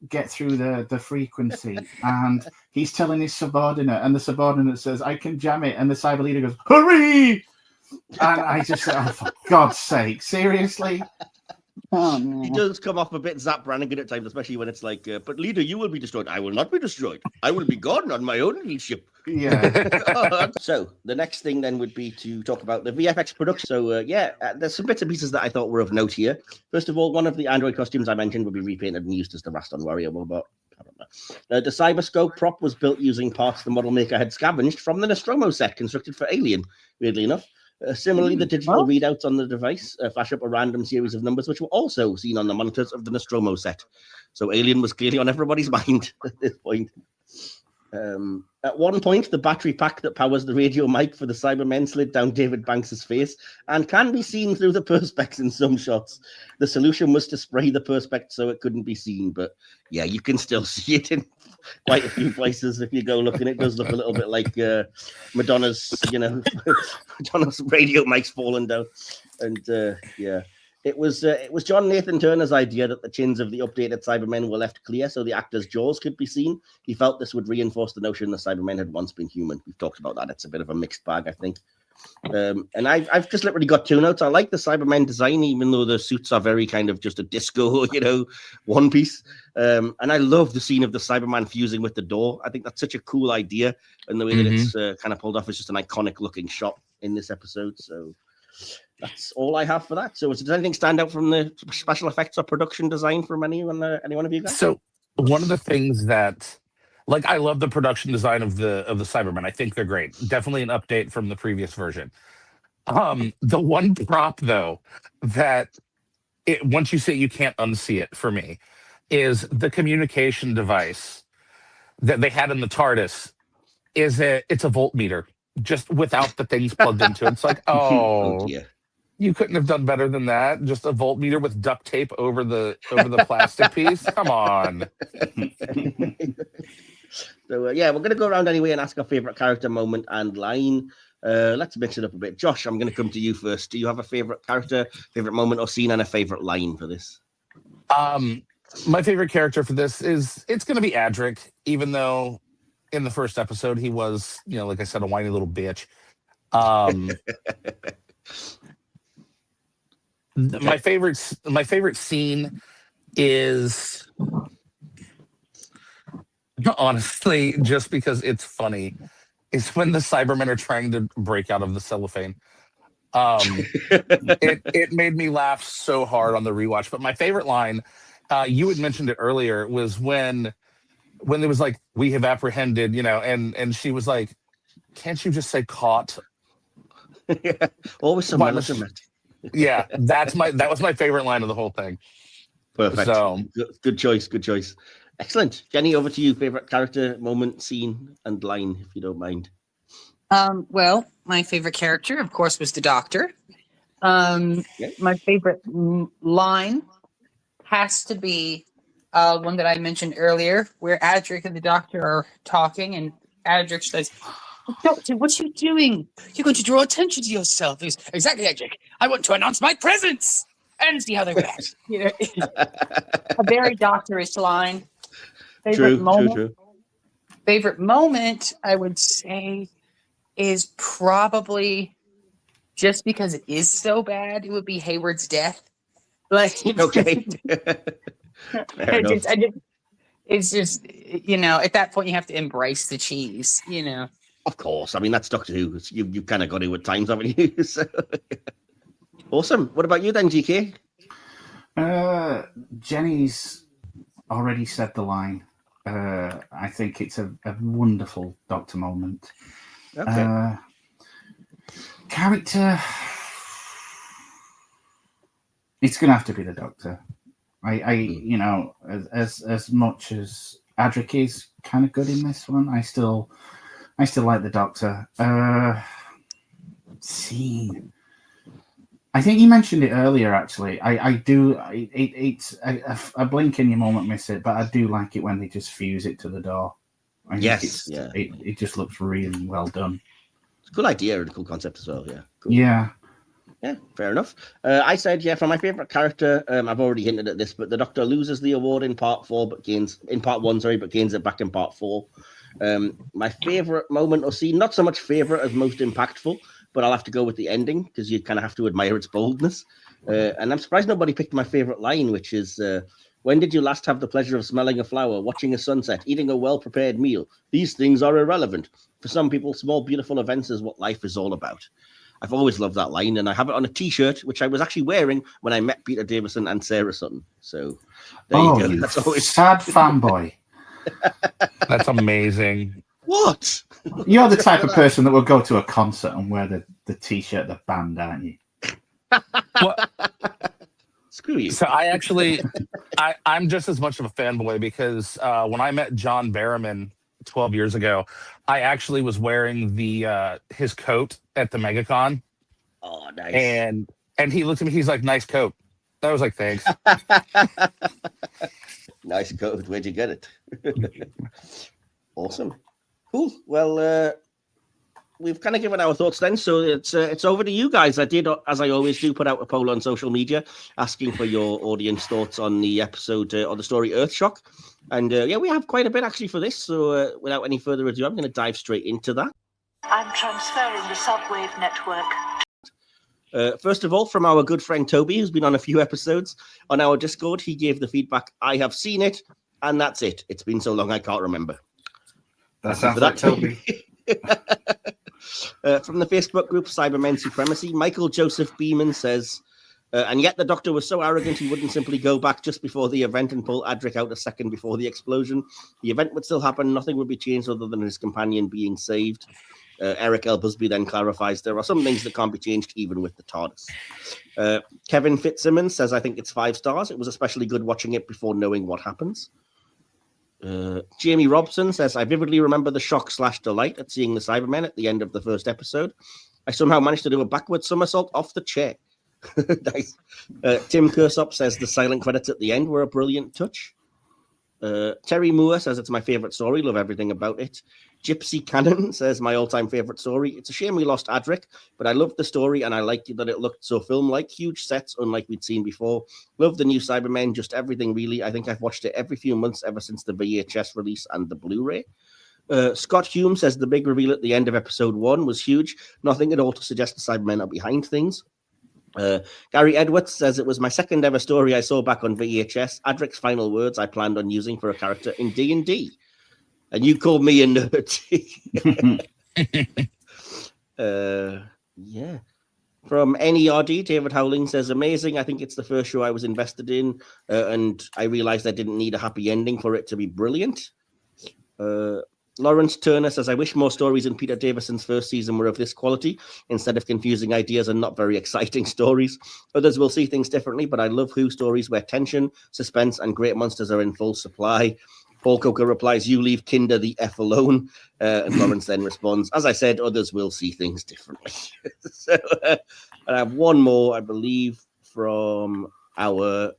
get through the frequency, and he's telling his subordinate, and the subordinate says, "I can jam it," and the cyber leader goes, "Hurry!" And I just said, "Oh, for God's sake, seriously?" Oh, man. He does come off a bit Zap Brannigan at times, especially when it's like, "But leader, you will be destroyed." "I will not be destroyed. I will be gone on my own little ship." Yeah. So the next thing then would be to talk about the VFX production. So there's some bits and pieces that I thought were of note here. First of all, one of the android costumes I mentioned would be repainted and used as the Raston Warrior robot. I don't know. The Cyberscope prop was built using parts the model maker had scavenged from the Nostromo set constructed for Alien, weirdly enough. Similarly, the digital readouts on the device flash up a random series of numbers, which were also seen on the monitors of the Nostromo set. So Alien was clearly on everybody's mind at this point. At one point, the battery pack that powers the radio mic for the Cybermen slid down David Banks's face and can be seen through the perspex in some shots. The solution was to spray the perspex so it couldn't be seen, but yeah, you can still see it in quite a few places if you go looking. It does look a little bit like Madonna's, Madonna's radio mic's falling down, and yeah. It was John Nathan Turner's idea that the chins of the updated Cybermen were left clear so the actors' jaws could be seen. He felt this would reinforce the notion the Cybermen had once been human. We've talked about that. It's a bit of a mixed bag, I think. And I've just literally got 2 notes. I like the Cybermen design, even though the suits are very kind of just a disco, one piece. And I love the scene of the Cyberman fusing with the door. I think that's such a cool idea. And the way that it's kind of pulled off is just an iconic looking shot in this episode. So that's all I have for that. So does anything stand out from the special effects or production design from any one of you guys? So one of the things that, like, I love the production design of the Cybermen. I think they're great. Definitely an update from the previous version. The one prop though that once you see it, you can't unsee it for me is the communication device that they had in the TARDIS. It's a voltmeter just without the things plugged into it. It's like, oh dear. You couldn't have done better than that. Just a voltmeter with duct tape over the plastic piece. Come on. So we're going to go around anyway and ask our favorite character moment and line. Let's mix it up a bit. Josh, I'm going to come to you first. Do you have a favorite character, favorite moment or scene, and a favorite line for this? My favorite character for this it's going to be Adric, even though in the first episode he was, like I said, a whiny little bitch. My favorite scene is, honestly, just because it's funny, is when the Cybermen are trying to break out of the cellophane. It made me laugh so hard on the rewatch. But my favorite line, you had mentioned it earlier, was when there was like, "We have apprehended," and she was like, "Can't you just say caught?" Yeah, always some melodramatic. Yeah, that was my favorite line of the whole thing. Perfect. So, good choice. Excellent. Jenny, over to you. Favorite character, moment, scene, and line, if you don't mind. Well, my favorite character, of course, was the Doctor. My favorite line has to be one that I mentioned earlier, where Adric and the Doctor are talking, and Adric says, "Doctor, what are you doing? You're going to draw attention to yourself." He's, "Exactly, Adric. I want to announce my presence." and see how they react. You know, a very doctorish line. True. Favorite moment, I would say, is probably just because it is so bad. It would be Hayward's death. Like, Okay. Fair enough. It's just, you know, at that point you have to embrace the cheese, you know. Of course. I mean, that's Doctor Who. You've kind of got to at times, haven't you? So, awesome. What about you then, GK? Jenny's already said the line. I think it's a wonderful Doctor moment. Okay. Character, it's going to have to be the Doctor. You know, as much as Adric is kind of good in this one, I still like the Doctor. Scene. I think you mentioned it earlier. Actually, I do. It's a blink and you moment miss it, but I do like it when they just fuse it to the door. Yes, it just looks really well done. It's a cool idea and a cool concept as well. Yeah. Cool. Yeah, fair enough. I said, for my favorite character, I've already hinted at this, but the Doctor loses the award in part 4, but gains it back in part 4. My favorite moment or scene, not so much favorite as most impactful, but I'll have to go with the ending because you kind of have to admire its boldness. And I'm surprised nobody picked my favorite line, which is, when did you last have the pleasure of smelling a flower, watching a sunset, eating a well-prepared meal? These things are irrelevant. For some people, small, beautiful events is what life is all about. I've always loved that line, and I have it on a T-shirt, which I was actually wearing when I met Peter Davison and Sarah Sutton. So there you go. That's always sad fanboy. That's amazing. What? You're the type of person that will go to a concert and wear the T-shirt of the band, aren't you? Well, screw you. So I'm just as much of a fanboy because when I met John Barrowman 12 years ago, I actually was wearing his coat at the MegaCon. Oh, nice. And he looked at me, he's like, nice coat. I was like, thanks. Nice coat. Where'd you get it? Awesome. Cool. Well, we've kind of given our thoughts then, so it's over to you guys. I did, as I always do, put out a poll on social media asking for your audience thoughts on the episode or the story Earthshock. And we have quite a bit actually for this. So without any further ado, I'm going to dive straight into that. I'm transferring the subwave network. First of all, from our good friend Toby, who's been on a few episodes on our Discord, he gave the feedback, I have seen it, and that's it. It's been so long I can't remember. That sounds like Toby. From the Facebook group Cybermen Supremacy, Michael Joseph Beeman says, and yet the Doctor was so arrogant he wouldn't simply go back just before the event and pull Adric out a second before the explosion. The event would still happen. Nothing would be changed other than his companion being saved. Eric L. Busby then clarifies there are some things that can't be changed even with the TARDIS. Kevin Fitzsimmons says, I think it's 5 stars. It was especially good watching it before knowing what happens. Jamie Robson says, I vividly remember the shock/delight at seeing the Cybermen at the end of the first episode. I somehow managed to do a backward somersault off the chair. Nice. Tim Kersop says the silent credits at the end were a brilliant touch. Terry Moore says it's my favorite story, love everything about it. Gypsy Cannon says my all-time favorite story. It's a shame we lost Adric, but I loved the story and I liked that it looked so film-like. Huge sets, unlike we'd seen before. Love the new Cybermen, just everything really. I think I've watched it every few months ever since the VHS release and the Blu-ray. Scott Hume says the big reveal at the end of episode 1 was huge. Nothing at all to suggest the Cybermen are behind things. Gary Edwards says it was my second ever story I saw back on VHS. Adric's final words I planned on using for a character in D&D. And you called me a nerd. Yeah. From NERD, David Howling says, amazing. I think it's the first show I was invested in, and I realized I didn't need a happy ending for it to be brilliant. Lawrence Turner says, I wish more stories in Peter Davison's first season were of this quality, instead of confusing ideas and not very exciting stories. Others will see things differently, but I love Who stories where tension, suspense, and great monsters are in full supply. Paul Coker replies, you leave Kinder the F alone. And Lawrence then responds, as I said, others will see things differently. So I have one more, I believe, from our...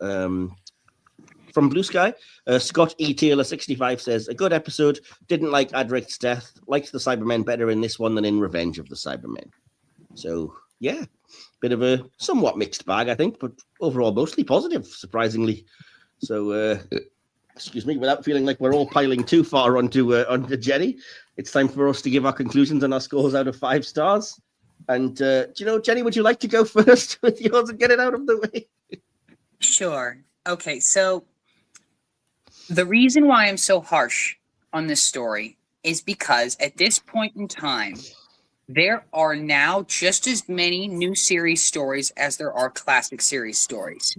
From Blue Sky, Scott E. Taylor 65 says, a good episode, didn't like Adric's death, liked the Cybermen better in this one than in Revenge of the Cybermen. So, yeah. bit of a somewhat mixed bag, I think, but overall mostly positive, surprisingly. So, excuse me, without feeling like we're all piling too far onto Jenny, it's time for us to give our conclusions and our scores out of 5 stars. And do you know, Jenny, would you like to go first with yours and get it out of the way? Sure. Okay, so the reason why I'm so harsh on this story is because at this point in time, there are now just as many new series stories as there are classic series stories.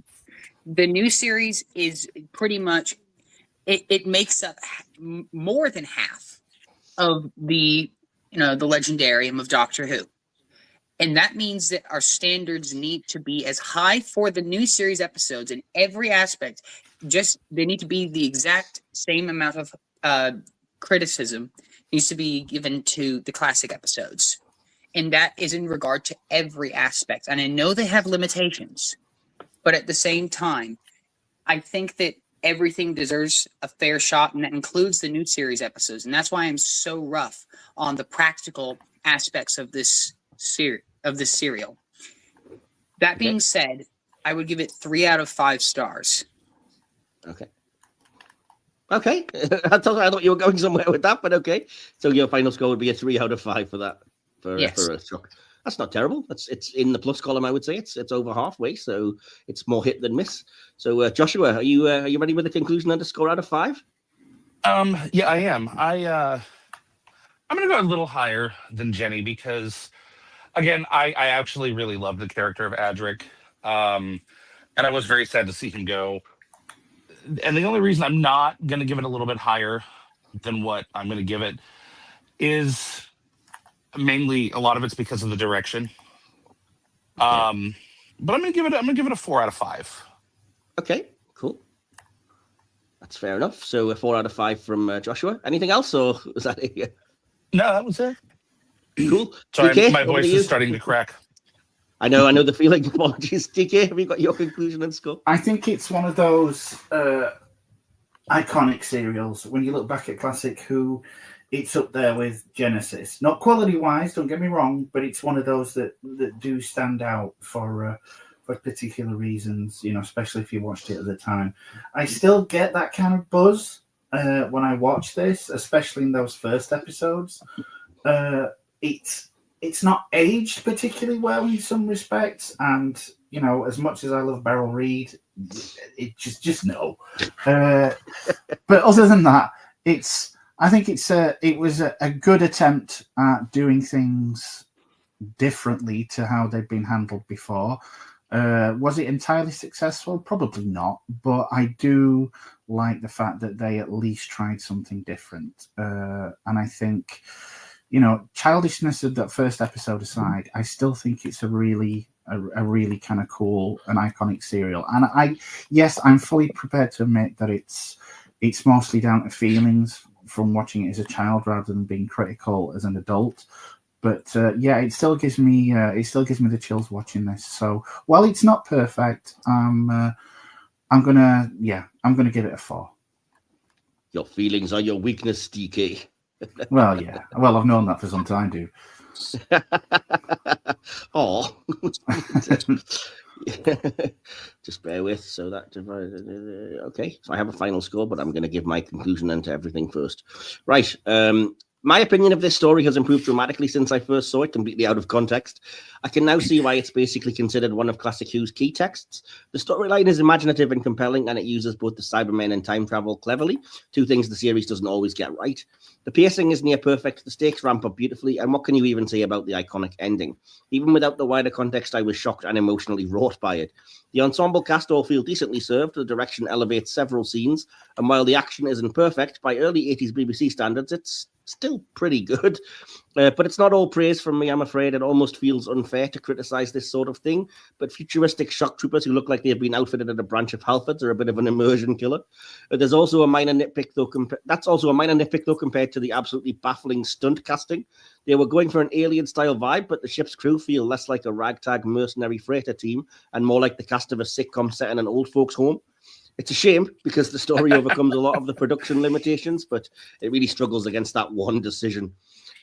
The new series is pretty much, it makes up more than half of the legendarium of Doctor Who. And that means that our standards need to be as high for the new series episodes in every aspect. Just they need to be the exact same amount of criticism needs to be given to the classic episodes. And that is in regard to every aspect. And I know they have limitations, but at the same time, I think that everything deserves a fair shot, and that includes the new series episodes. And that's why I'm so rough on the practical aspects of this serial. That being said, I would give it 3 out of 5 stars. Okay. I thought you were going somewhere with that, but okay. So your final score would be a 3 out of 5 for that. For Earthshock. That's not terrible. It's in the plus column, I would say. It's over halfway, so it's more hit than miss. So Joshua, are you ready with the conclusion and a score out of 5? Yeah, I am. I'm gonna go a little higher than Jenny because, again, I actually really love the character of Adric, and I was very sad to see him go. And the only reason I'm not gonna give it a little bit higher than what I'm gonna give it is mainly a lot of it's because of the direction. But I'm gonna give it a 4 out of 5. Okay, cool. That's fair enough. So a 4 out of 5 from Joshua. Anything else, or was that it? No, that was it. Cool. Sorry, DK, my voice is starting to crack. I know the feeling. Apologies. DK, have you got your conclusion and score? I think it's one of those iconic serials. When you look back at Classic Who, it's up there with Genesis. Not quality-wise, don't get me wrong, but it's one of those that do stand out for particular reasons, especially if you watched it at the time. I still get that kind of buzz when I watch this, especially in those first episodes. It's not aged particularly well in some respects, and as much as I love Beryl Reid, it just no. But other than that, I think it was a good attempt at doing things differently to how they've been handled before. Was it entirely successful? Probably not, but I do like the fact that they at least tried something different. And I think, childishness of that first episode aside, I still think it's a really kind of cool and iconic serial. And I'm fully prepared to admit that it's mostly down to feelings from watching it as a child rather than being critical as an adult. But it still gives me the chills watching this. So while it's not perfect, I'm gonna give it a 4. Your feelings are your weakness, DK. Well, yeah. Well, I've known that for some time, dude. Oh. Just bear with. So that okay. So I have a final score, but I'm going to give my conclusion and to everything first. Right. My opinion of this story has improved dramatically since I first saw it, completely out of context. I can now see why it's basically considered one of Classic Who's key texts. The storyline is imaginative and compelling, and it uses both the Cybermen and time travel cleverly, 2 things the series doesn't always get right. The pacing is near perfect, the stakes ramp up beautifully, and what can you even say about the iconic ending? Even without the wider context, I was shocked and emotionally wrought by it. The ensemble cast all feel decently served, the direction elevates several scenes, and while the action isn't perfect, by early 80s BBC standards, it's still pretty good. But it's not all praise from me, I'm afraid. It almost feels unfair to criticize this sort of thing, but futuristic shock troopers who look like they've been outfitted at a branch of Halfords are a bit of an immersion killer. There's also a minor nitpick, though. That's also a minor nitpick, though, compared to the absolutely baffling stunt casting. They were going for an alien-style vibe, but the ship's crew feel less like a ragtag mercenary freighter team and more like the cast of a sitcom set in an old folks' home. It's a shame because the story overcomes a lot of the production limitations, but it really struggles against that one decision.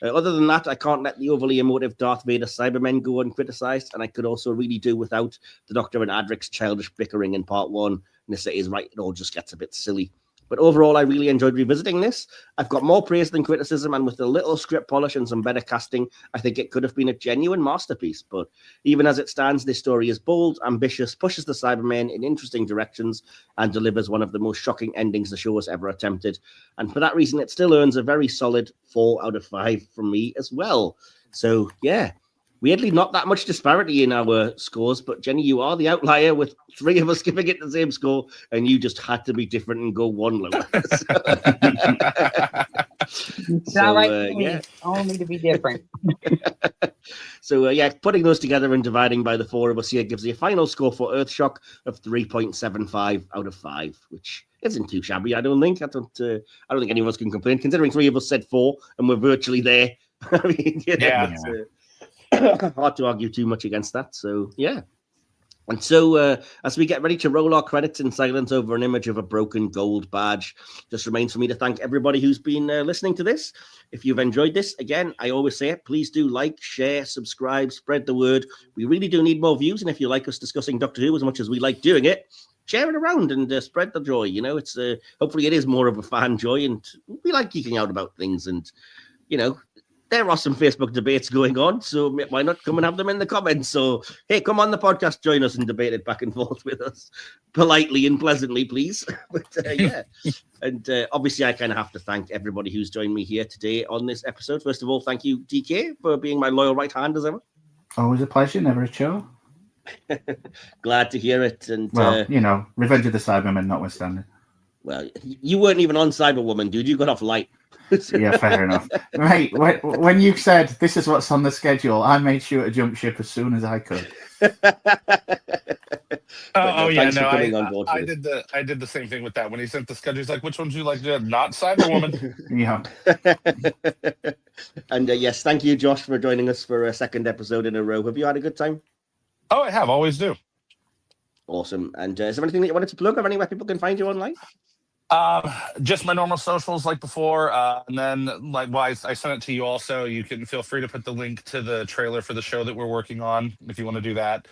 Other than that, I can't let the overly emotive Darth Vader Cybermen go uncriticized, and I could also really do without the Doctor and Adric's childish bickering in part 1. And this is right, it all just gets a bit silly. But overall, I really enjoyed revisiting this. I've got more praise than criticism, and with a little script polish and some better casting, I think it could have been a genuine masterpiece. But even as it stands, this story is bold, ambitious, pushes the Cybermen in interesting directions, and delivers one of the most shocking endings the show has ever attempted. And for that reason, it still earns a very solid 4 out of 5 from me as well. So, yeah. Weirdly, not that much disparity in our scores, but Jenny, you are the outlier with 3 of us giving it the same score, and you just had to be different and go 1 lower. It's not right. Yeah, only to be different. So, putting those together and dividing by the 4 of us here gives you a final score for Earthshock of 3.75 out of 5, which isn't too shabby. I don't think. I don't think any of us can complain, considering 3 of us said 4, and we're virtually there. I mean, hard to argue too much against that. So, yeah. And so, as we get ready to roll our credits in silence over an image of a broken gold badge, just remains for me to thank everybody who's been listening to this. If you've enjoyed this, again, I always say it, please do like, share, subscribe, spread the word. We really do need more views. And if you like us discussing Doctor Who as much as we like doing it, share it around and spread the joy. You know, it's hopefully it is more of a fan joy, and we like geeking out about things. And, you know, there are some Facebook debates going on, so why not come and have them in the comments? So, hey, come on the podcast, join us and debate it back and forth with us, politely and pleasantly, please. But yeah, and obviously I kind of have to thank everybody who's joined me here today on this episode. First of all, thank you, DK, for being my loyal right hand as ever. Always a pleasure, never a chore. Glad to hear it. And well, you know, Revenge of the Cybermen notwithstanding. Well, you weren't even on Cyberwoman, dude. You got off light. Yeah, fair enough. Right, when you said this is what's on the schedule, I made sure to jump ship as soon as I could. I did the same thing with that. When he sent the schedule, he's like, "Which ones do you like to do? Not Cyberwoman." Yeah. And yes, thank you, Josh, for joining us for a second episode in a row. Have you had a good time? Oh, I have. Always do. Awesome. And is there anything that you wanted to plug, or anywhere people can find you online? Just my normal socials like before. And then likewise, I sent it to you also. You can feel free to put the link to the trailer for the show that we're working on if you want to do that.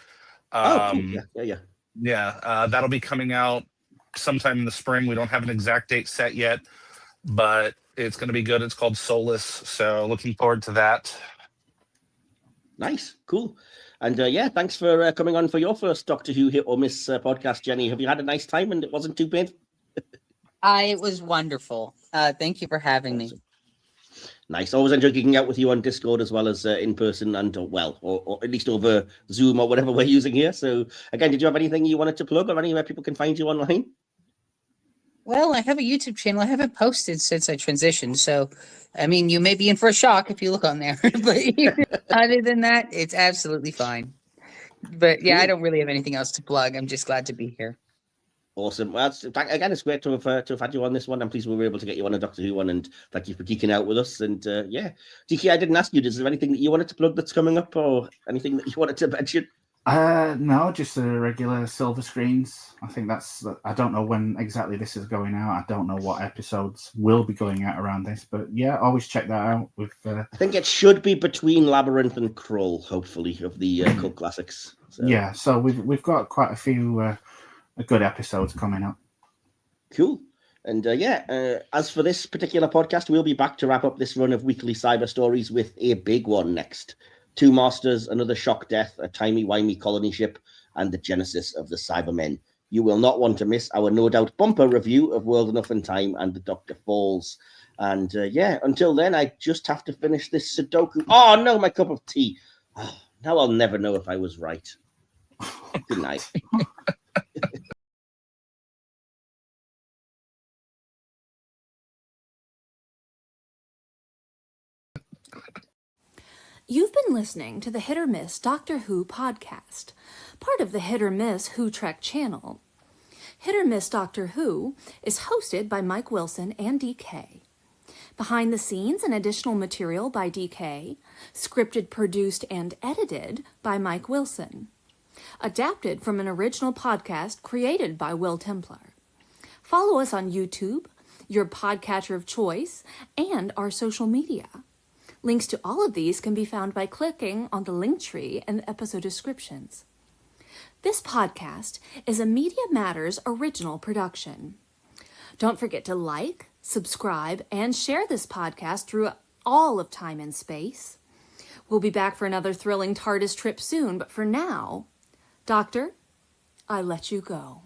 Cool. Yeah. That'll be coming out sometime in the spring. We don't have an exact date set yet, but it's going to be good. It's called Solace. So looking forward to that. Nice. Cool. And thanks for coming on for your first Doctor Who Hit or Miss podcast, Jenny. Have you had a nice time and it wasn't too painful? It was wonderful. Thank you for having me. Nice. Always enjoy geeking out with you on Discord as well as in person and, or at least over Zoom or whatever we're using here. So, again, did you have anything you wanted to plug or anywhere people can find you online? Well, I have a YouTube channel. I haven't posted since I transitioned. So, I mean, you may be in for a shock if you look on there. But other than that, it's absolutely fine. But, yeah, I don't really have anything else to plug. I'm just glad to be here. Awesome. Well, again, it's great to have had you on this one. I'm pleased we were able to get you on a Doctor Who one, and thank you for geeking out with us. And DK, I didn't ask you, is there anything that you wanted to plug that's coming up, or anything that you wanted to mention? No, just the regular silver screens. I think I don't know when exactly this is going out. I don't know what episodes will be going out around this, but yeah, always check that out. I think it should be between Labyrinth and Krull, hopefully, of the cult classics. So. Yeah, so we've got quite a few good episodes coming up. Cool. And as for this particular podcast, we'll be back to wrap up this run of weekly cyber stories with a big one next. 2 Masters, another shock death, a timey-wimey colony ship, and the genesis of the Cybermen. You will not want to miss our no doubt bumper review of World Enough and Time and the Doctor Falls. And until then, I just have to finish this Sudoku. Oh no, my cup of tea. Oh, now I'll never know if I was right. Good night. You've been listening to the Hit or Miss Doctor Who podcast, part of the Hit or Miss Who Trek channel. Hit or Miss Doctor Who is hosted by Mike Wilson and DK. Behind the scenes and additional material by DK, scripted, produced, and edited by Mike Wilson. Adapted from an original podcast created by Will Templar. Follow us on YouTube, your podcatcher of choice, and our social media. Links to all of these can be found by clicking on the link tree in the episode descriptions. This podcast is a Media Matters original production. Don't forget to like, subscribe, and share this podcast through all of time and space. We'll be back for another thrilling TARDIS trip soon, but for now, Doctor, I let you go.